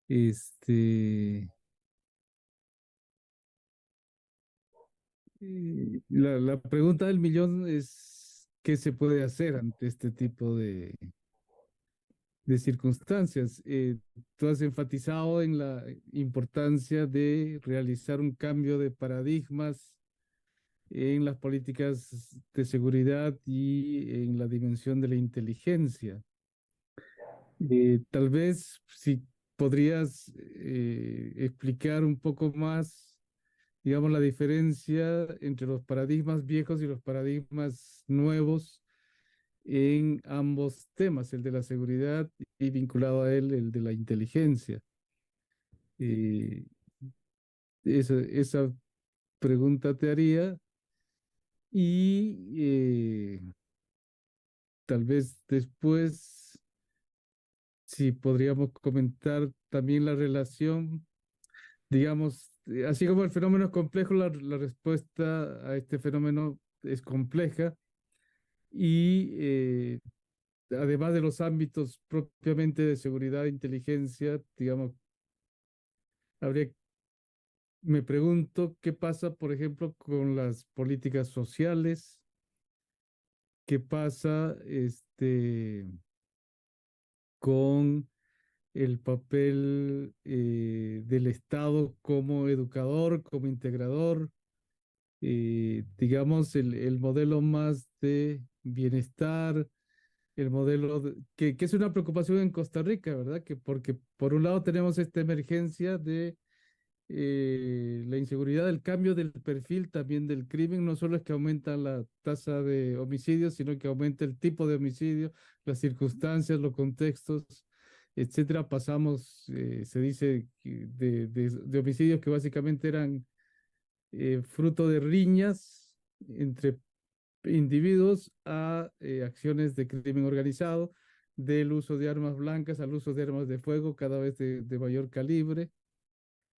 Este, la pregunta del millón es, ¿qué se puede hacer ante este tipo de circunstancias? Tú has enfatizado en la importancia de realizar un cambio de paradigmas en las políticas de seguridad y en la dimensión de la inteligencia. Tal vez si podrías explicar un poco más, digamos, la diferencia entre los paradigmas viejos y los paradigmas nuevos en ambos temas, el de la seguridad y vinculado a él el de la inteligencia. Eh, esa pregunta te haría y tal vez después, si podríamos comentar también la relación, digamos, así como el fenómeno es complejo, la respuesta a este fenómeno es compleja y además de los ámbitos propiamente de seguridad e inteligencia, digamos, habría, me pregunto qué pasa, por ejemplo, con las políticas sociales, qué pasa con el papel del Estado como educador, como integrador, digamos, el modelo más de bienestar, el modelo que es una preocupación en Costa Rica, ¿verdad? Que porque por un lado tenemos esta emergencia de la inseguridad, el cambio del perfil también del crimen, no solo es que aumenta la tasa de homicidios, sino que aumenta el tipo de homicidio, las circunstancias, los contextos, etcétera. Pasamos, se dice, de homicidios que básicamente eran fruto de riñas entre individuos a acciones de crimen organizado, del uso de armas blancas al uso de armas de fuego cada vez de mayor calibre,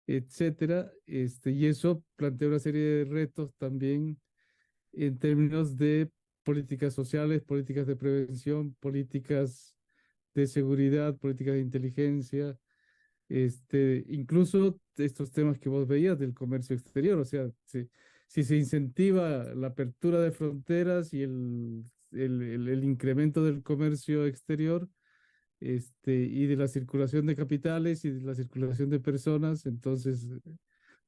etcétera. Y eso plantea una serie de retos también en términos de políticas sociales, políticas de prevención, políticas de seguridad, políticas de inteligencia, incluso estos temas que vos veías del comercio exterior, o sea, si se incentiva la apertura de fronteras y el incremento del comercio exterior, y de la circulación de capitales y de la circulación de personas, entonces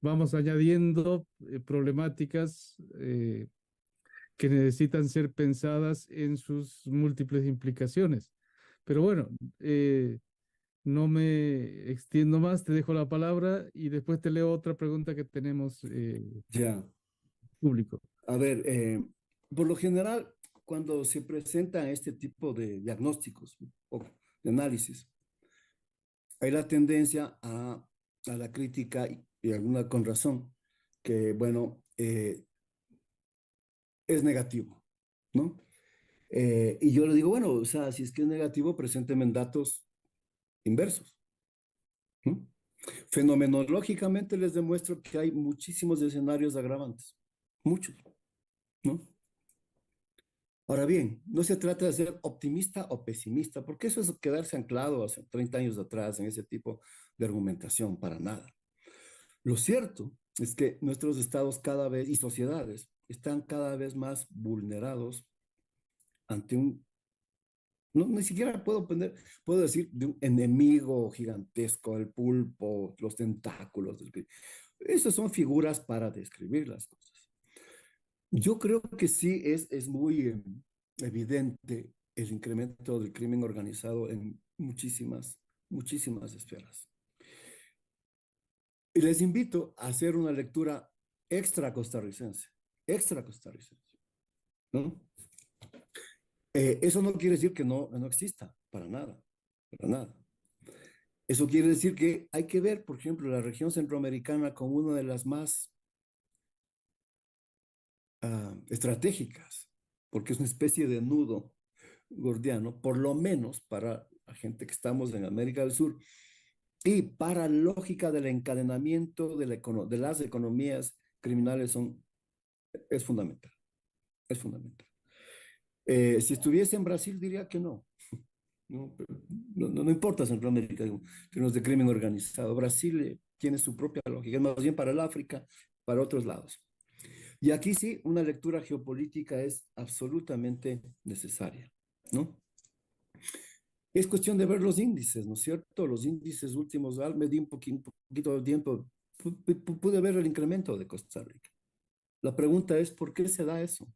vamos añadiendo problemáticas que necesitan ser pensadas en sus múltiples implicaciones. Pero bueno, no me extiendo más, te dejo la palabra y después te leo otra pregunta que tenemos Ya. público. A ver, por lo general, cuando se presentan este tipo de diagnósticos o de análisis, hay la tendencia a la crítica y alguna con razón, que bueno, es negativo, ¿no? Y yo le digo, bueno, o sea, si es que es negativo, presénteme en datos inversos, ¿no? Fenomenológicamente les demuestro que hay muchísimos escenarios agravantes, muchos, ¿no? Ahora bien, no se trata de ser optimista o pesimista, porque eso es quedarse anclado hace 30 años atrás en ese tipo de argumentación, para nada. Lo cierto es que nuestros estados cada vez y sociedades están cada vez más vulnerados ante un, no, ni siquiera puedo decir de un enemigo gigantesco, el pulpo, los tentáculos. Esas son figuras para describir las cosas. Yo creo que sí es muy evidente el incremento del crimen organizado en muchísimas esferas. Y les invito a hacer una lectura extra costarricense, ¿no? Eso no quiere decir que no exista, para nada. Eso quiere decir que hay que ver, por ejemplo, la región centroamericana como una de las más estratégicas, porque es una especie de nudo gordiano, por lo menos para la gente que estamos en América del Sur, y para la lógica del encadenamiento de las economías criminales es fundamental, es fundamental. Si estuviese en Brasil diría que no, no, no importa Centroamérica, digo, que no es de crimen organizado. Brasil tiene su propia lógica, es más bien para el África, para otros lados. Y aquí sí, una lectura geopolítica es absolutamente necesaria, ¿no? Es cuestión de ver los índices, ¿no es cierto? Los índices últimos, me di un poquito de tiempo, pude ver el incremento de Costa Rica. La pregunta es, ¿por qué se da eso?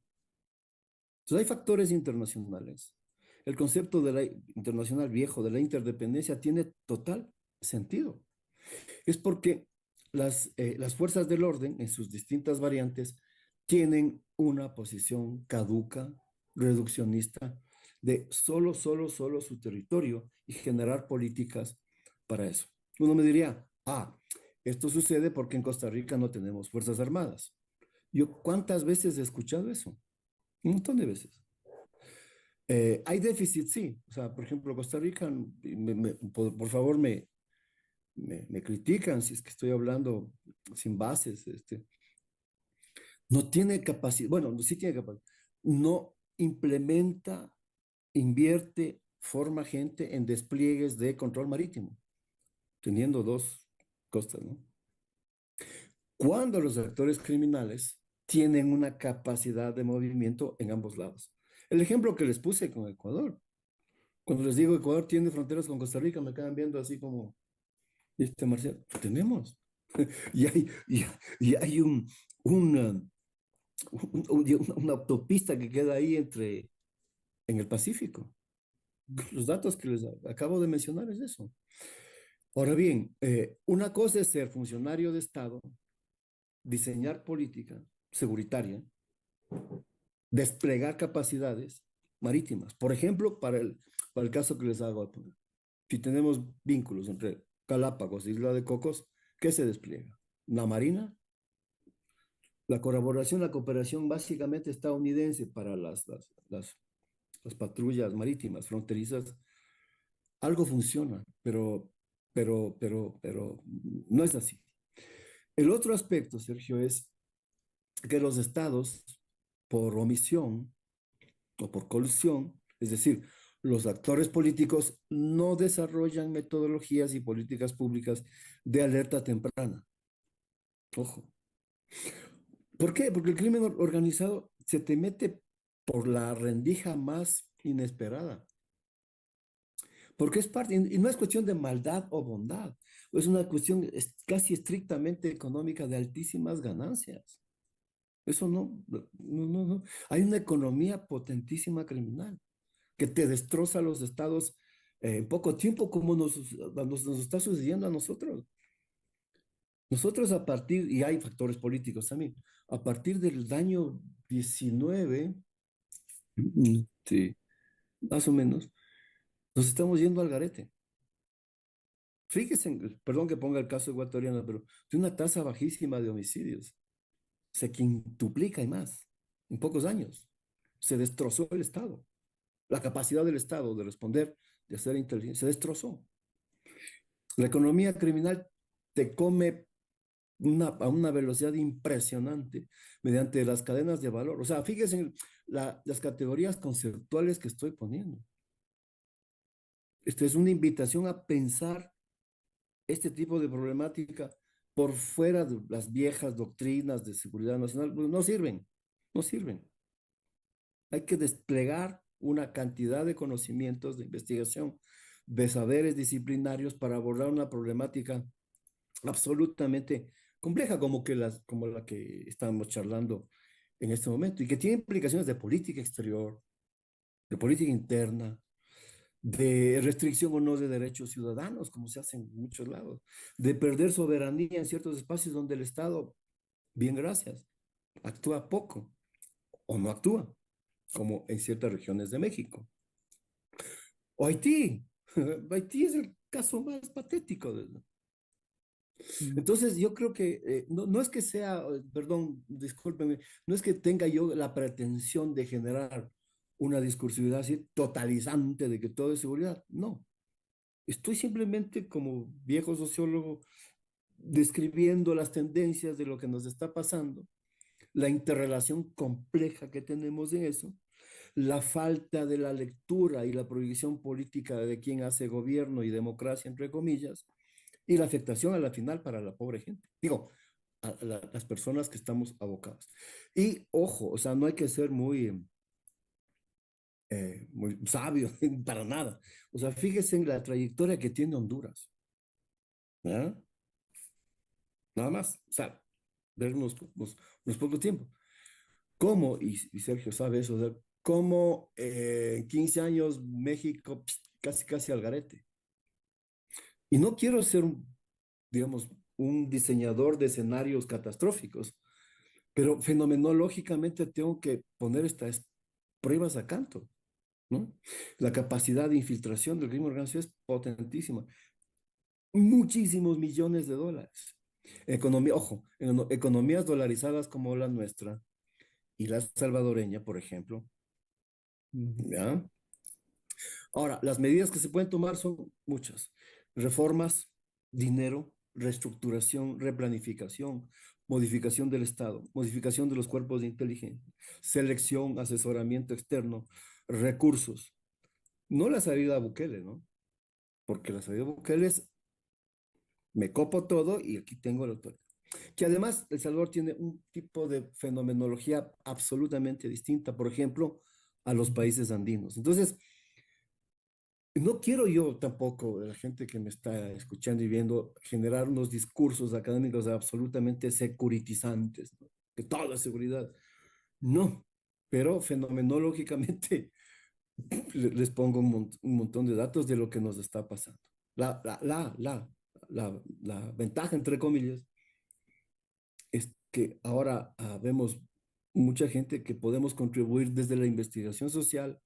Entonces, hay factores internacionales. El concepto de la internacional viejo, de la interdependencia, tiene total sentido. Es porque las fuerzas del orden, en sus distintas variantes, tienen una posición caduca, reduccionista, de solo su territorio y generar políticas para eso. Uno me diría, esto sucede porque en Costa Rica no tenemos fuerzas armadas. Yo, ¿cuántas veces he escuchado eso? Un montón de veces. Hay déficit, sí. O sea, por ejemplo, Costa Rica, por favor, me critican si es que estoy hablando sin bases. No tiene capacidad, bueno, sí tiene capacidad, no implementa, invierte, forma gente en despliegues de control marítimo, teniendo dos costas, ¿no? Cuando los actores criminales tienen una capacidad de movimiento en ambos lados. El ejemplo que les puse con Ecuador. Cuando les digo Ecuador tiene fronteras con Costa Rica, me quedan viendo así como, Marcial, tenemos. Y hay una, una autopista que queda ahí en el Pacífico. Los datos que les acabo de mencionar es eso. Ahora bien, una cosa es ser funcionario de Estado diseñar política seguritaria, desplegar capacidades marítimas. Por ejemplo, para el caso que les hago, si tenemos vínculos entre Galápagos e Isla de Cocos, ¿qué se despliega? La Marina, la colaboración, la cooperación básicamente estadounidense para las patrullas marítimas fronterizas, algo funciona, pero no es así. El otro aspecto, Sergio, es que los estados, por omisión o por colusión, es decir, los actores políticos no desarrollan metodologías y políticas públicas de alerta temprana. Ojo. ¿Por qué? Porque el crimen organizado se te mete por la rendija más inesperada. Porque es parte, y no es cuestión de maldad o bondad, es una cuestión casi estrictamente económica de altísimas ganancias. Eso no. Hay una economía potentísima criminal que te destroza los estados en poco tiempo, como nos está sucediendo a nosotros. Nosotros a partir, y hay factores políticos también, a partir del año 19, sí, más o menos, nos estamos yendo al garete. Fíjense, perdón que ponga el caso ecuatoriano, pero de una tasa bajísima de homicidios. Se quintuplica y más en pocos años. Se destrozó el Estado. La capacidad del Estado de responder, de hacer inteligencia, se destrozó. La economía criminal te come a una velocidad impresionante mediante las cadenas de valor. O sea, fíjense en las categorías conceptuales que estoy poniendo. Esta es una invitación a pensar este tipo de problemática por fuera de las viejas doctrinas de seguridad nacional. Pues no sirven, no sirven. Hay que desplegar una cantidad de conocimientos, de investigación, de saberes disciplinarios para abordar una problemática absolutamente compleja como la que estamos charlando en este momento y que tiene implicaciones de política exterior, de política interna, de restricción o no de derechos ciudadanos, como se hace en muchos lados, de perder soberanía en ciertos espacios donde el Estado, bien gracias, actúa poco o no actúa, como en ciertas regiones de México. O Haití. Haití es el caso más patético. Mm. Entonces, yo creo que no es que sea, perdón, discúlpenme, no es que tenga yo la pretensión de generar una discursividad así totalizante de que todo es seguridad. No, estoy simplemente como viejo sociólogo describiendo las tendencias de lo que nos está pasando, la interrelación compleja que tenemos en eso, la falta de la lectura y la proyección política de quien hace gobierno y democracia, entre comillas, y la afectación a la final para la pobre gente. Digo, las personas que estamos abocados. Y ojo, o sea, no hay que ser muy sabio para nada. O sea, fíjese en la trayectoria que tiene Honduras. ¿Ya? Nada más. O sea, ver unos pocos tiempos. ¿Cómo? Y Sergio sabe eso, o sea, cómo en 15 años México casi casi al garete. Y no quiero ser, digamos, un diseñador de escenarios catastróficos, pero fenomenológicamente tengo que poner estas pruebas a canto, ¿no? La capacidad de infiltración del crimen organizado es potentísima. Muchísimos millones de dólares. Economía, ojo, economías dolarizadas como la nuestra y la salvadoreña, por ejemplo, Mm. ¿ya? Ahora, las medidas que se pueden tomar son muchas. Reformas, dinero, reestructuración, replanificación, modificación del Estado, modificación de los cuerpos de inteligencia, selección, asesoramiento externo, recursos. No la salida a Bukele, ¿no? Porque la salida a Bukele es, me copo todo y aquí tengo el autoridad. Que además El Salvador tiene un tipo de fenomenología absolutamente distinta, por ejemplo, a los países andinos. Entonces, no quiero yo tampoco, la gente que me está escuchando y viendo, generar unos discursos académicos absolutamente securitizantes, ¿no? Que todo es seguridad. No, pero fenomenológicamente les pongo un montón de datos de lo que nos está pasando. La ventaja, entre comillas, es que ahora vemos mucha gente que podemos contribuir desde la investigación social,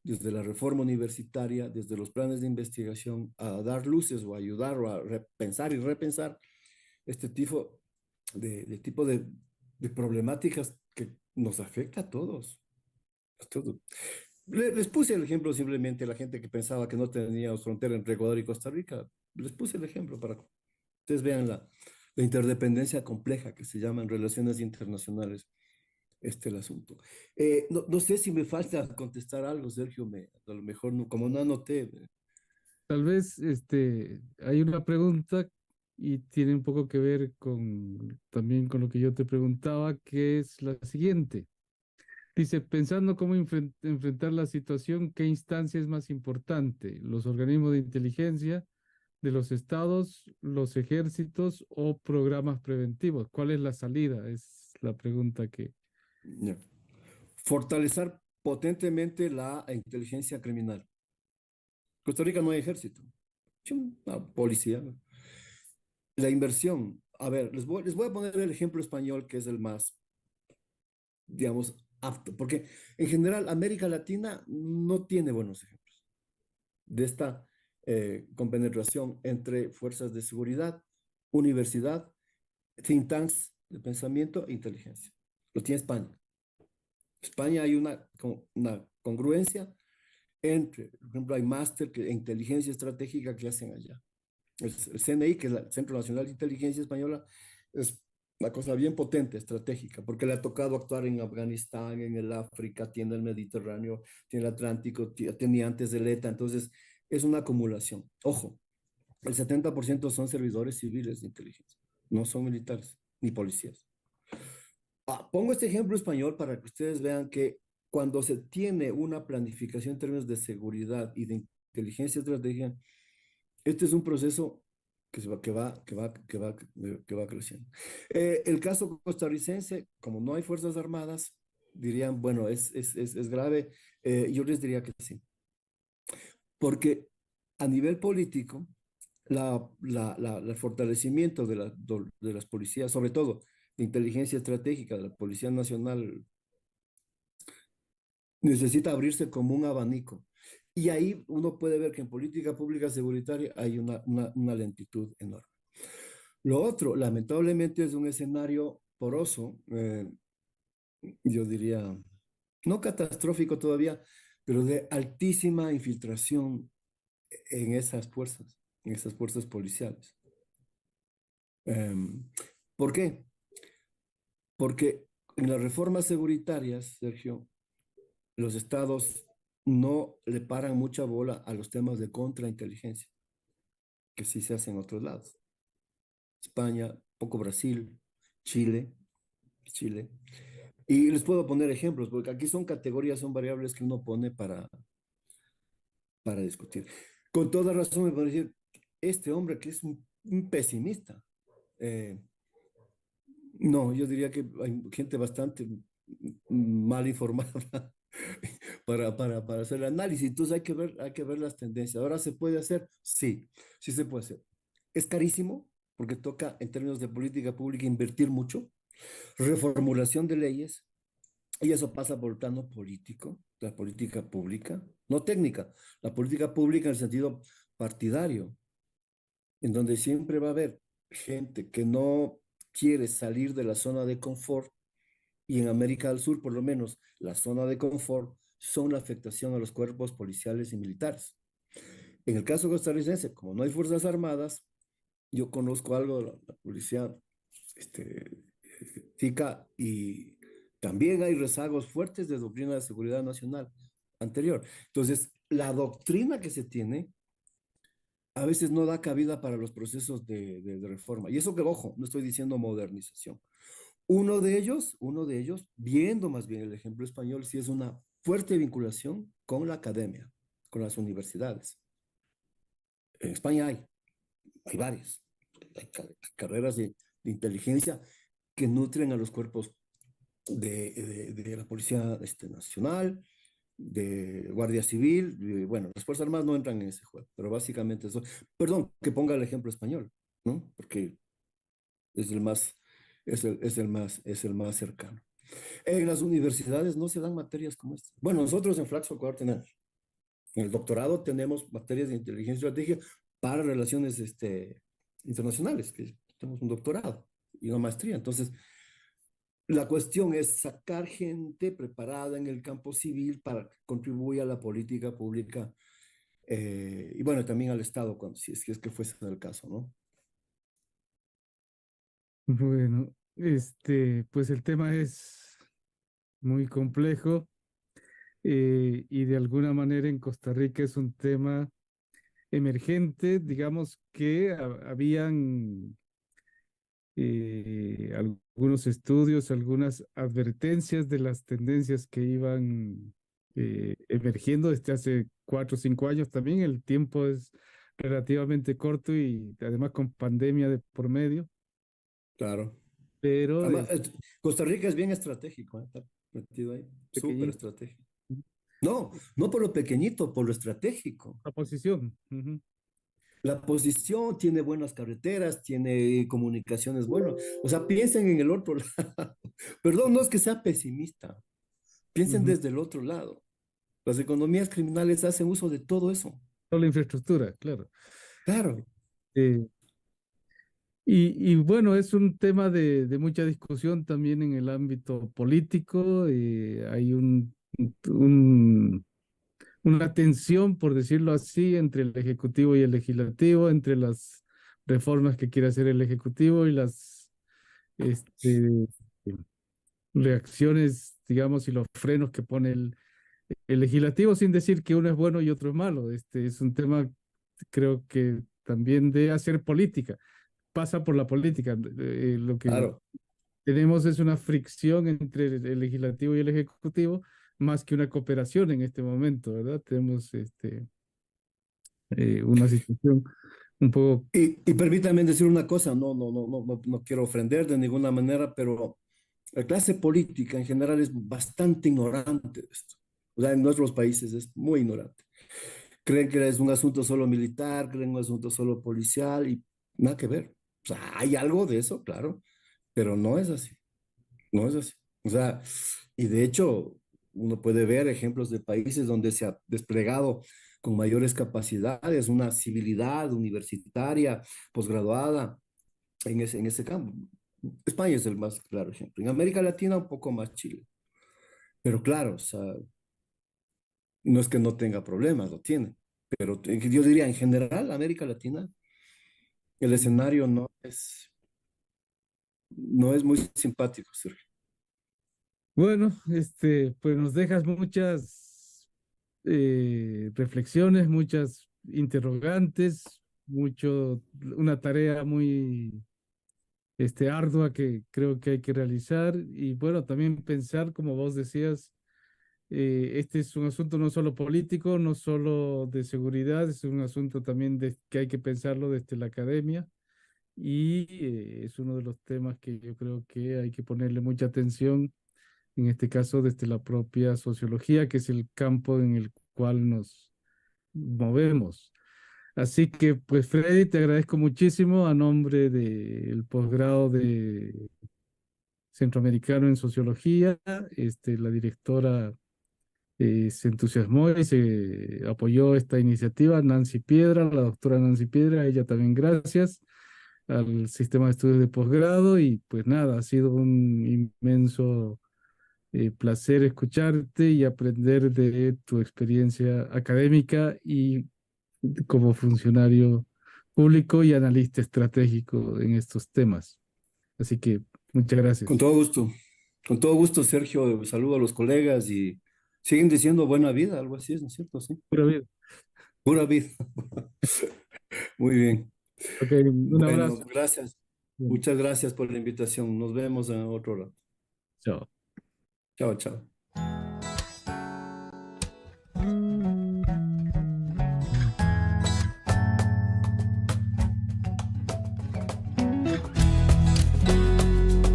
desde la reforma universitaria, desde los planes de investigación, a dar luces o ayudar o a pensar y repensar este tipo de problemáticas que nos afecta a todos. A todos. Les puse el ejemplo simplemente a la gente que pensaba que no teníamos frontera entre Ecuador y Costa Rica. Les puse el ejemplo para que ustedes vean la interdependencia compleja que se llama en relaciones internacionales el asunto. No sé si me falta contestar algo, Sergio, a lo mejor como no anoté. Tal vez hay una pregunta y tiene un poco que ver también con lo que yo te preguntaba, que es la siguiente. Dice, pensando cómo enfrentar la situación, ¿qué instancia es más importante? ¿Los organismos de inteligencia de los estados, los ejércitos o programas preventivos? ¿Cuál es la salida? Es la pregunta que... Ya. Fortalecer potentemente la inteligencia criminal. Costa Rica no hay ejército, policía. La inversión, a ver, les voy a poner el ejemplo español que es el más, digamos, apto, porque en general América Latina no tiene buenos ejemplos de esta compenetración entre fuerzas de seguridad, universidad, think tanks de pensamiento e inteligencia. Lo tiene España. España hay una congruencia entre, por ejemplo, hay máster en inteligencia estratégica que hacen allá. El CNI, que es el Centro Nacional de Inteligencia Española, es una cosa bien potente, estratégica, porque le ha tocado actuar en Afganistán, en el África, tiene el Mediterráneo, tiene el Atlántico, tenía antes el ETA, entonces es una acumulación. Ojo, el 70% son servidores civiles de inteligencia, no son militares ni policías. Pongo este ejemplo español para que ustedes vean que cuando se tiene una planificación en términos de seguridad y de inteligencia estratégica, este es un proceso que va creciendo. El caso costarricense, como no hay fuerzas armadas, dirían, bueno, es grave. Yo les diría que sí, porque a nivel político, el fortalecimiento de las policías, sobre todo de inteligencia estratégica de la Policía Nacional, necesita abrirse como un abanico. Y ahí uno puede ver que en política pública securitaria hay una lentitud enorme. Lo otro, lamentablemente, es un escenario poroso, yo diría, no catastrófico todavía, pero de altísima infiltración en esas fuerzas policiales. Em, ¿Por qué? Porque en las reformas seguritarias, Sergio, los estados no le paran mucha bola a los temas de contrainteligencia, que sí se hacen en otros lados. España, poco Brasil, Chile, Chile. Y les puedo poner ejemplos, porque aquí son categorías, son variables que uno pone para discutir. Con toda razón me puede decir, este hombre que es un pesimista. eh, no, yo diría que hay gente bastante mal informada para hacer el análisis. Entonces hay que ver las tendencias. ¿Ahora se puede hacer? Sí, sí se puede hacer. Es carísimo porque toca en términos de política pública invertir mucho, reformulación de leyes, y eso pasa por el plano político, la política pública, no técnica, la política pública en el sentido partidario, en donde siempre va a haber gente que no quiere salir de la zona de confort, y en América del Sur, por lo menos, la zona de confort son la afectación a los cuerpos policiales y militares. En el caso costarricense, como no hay fuerzas armadas, yo conozco algo de la policía tica y también hay rezagos fuertes de doctrina de seguridad nacional anterior. Entonces, la doctrina que se tiene a veces no da cabida para los procesos de reforma. Y eso que, ojo, no estoy diciendo modernización. Uno de ellos, viendo más bien el ejemplo español, sí es una fuerte vinculación con la academia, con las universidades. En España hay varias. Hay carreras de inteligencia que nutren a los cuerpos de la Policía Nacional, de Guardia Civil. Bueno, las Fuerzas Armadas no entran en ese juego, pero básicamente eso. Perdón, que ponga el ejemplo español, ¿no? Porque es el más es el más cercano. En las universidades no se dan materias como estas. Bueno, nosotros en Flaxo Ecuador tenemos. En el doctorado tenemos materias de inteligencia y estrategia para relaciones internacionales, que tenemos un doctorado y una maestría. Entonces, la cuestión es sacar gente preparada en el campo civil para que contribuya a la política pública y bueno, también al Estado, cuando, si es que fuese el caso, ¿no? Bueno, pues el tema es muy complejo y de alguna manera en Costa Rica es un tema emergente, digamos que habían algunos estudios, algunas advertencias de las tendencias que iban emergiendo desde hace 4 o 5 años también. El tiempo es relativamente corto y además con pandemia de por medio, Claro. pero Además, es Costa Rica es bien estratégico, ¿eh? Está metido ahí, súper pequeñito. estratégico. No, no por lo pequeñito, por lo estratégico. La posición. Ujú. La posición tiene buenas carreteras, tiene comunicaciones buenas. O sea, piensen en el otro lado. Perdón, no es que sea pesimista. Piensen Ujú. desde el otro lado. Las economías criminales hacen uso de todo eso. Toda la infraestructura, claro. Claro, Eh, y bueno, es un tema de mucha discusión también en el ámbito político. Hay un- una tensión, por decirlo así, entre el Ejecutivo y el Legislativo, entre las reformas que quiere hacer el Ejecutivo y las este, reacciones, digamos, y los frenos que pone el Legislativo, sin decir que uno es bueno y otro es malo. Este es un tema, creo que también de hacer política. Pasa por la política. Lo que claro. tenemos es una fricción entre el legislativo y el ejecutivo, más que una cooperación en este momento, ¿verdad? Tenemos una situación un poco. Y permítanme decir una cosa, no quiero ofender de ninguna manera, pero la clase política en general es bastante ignorante de esto. O sea, en nuestros países es muy ignorante. Creen que es un asunto solo militar, creen un asunto solo policial y nada que ver. O sea, hay algo de eso, claro, pero no es así, no es así. O sea, y de hecho, uno puede ver ejemplos de países donde se ha desplegado con mayores capacidades una civilidad universitaria, posgraduada en ese campo. España es el más claro ejemplo. En América Latina un poco más Chile. Pero claro, o sea, no es que no tenga problemas, lo tiene. Pero yo diría, en general, América Latina, el escenario no es muy simpático, Sergio. Bueno, pues nos dejas muchas reflexiones, muchas interrogantes, una tarea muy ardua que creo que hay que realizar y bueno, también pensar, como vos decías, este es un asunto no solo político, no solo de seguridad, es un asunto también que hay que pensarlo desde la academia y es uno de los temas que yo creo que hay que ponerle mucha atención, en este caso desde la propia sociología, que es el campo en el cual nos movemos. Así que, pues, Freddy, te agradezco muchísimo a nombre del posgrado de Centroamericano en Sociología. La directora se entusiasmó y se apoyó esta iniciativa. Nancy Piedra, la doctora Nancy Piedra, a ella también gracias al sistema de estudios de posgrado y pues nada, ha sido un inmenso placer escucharte y aprender de tu experiencia académica y como funcionario público y analista estratégico en estos temas. Así que muchas Con gracias. todo gusto. Con todo gusto, Sergio. Saludo a los colegas y siguen diciendo buena vida, algo así, ¿no es cierto? Sí. Pura vida. Pura vida. Muy bien. Ok, un Bueno, abrazo. gracias. Bien, Muchas gracias por la invitación. Nos vemos en otro rato. chao. Chao, chao.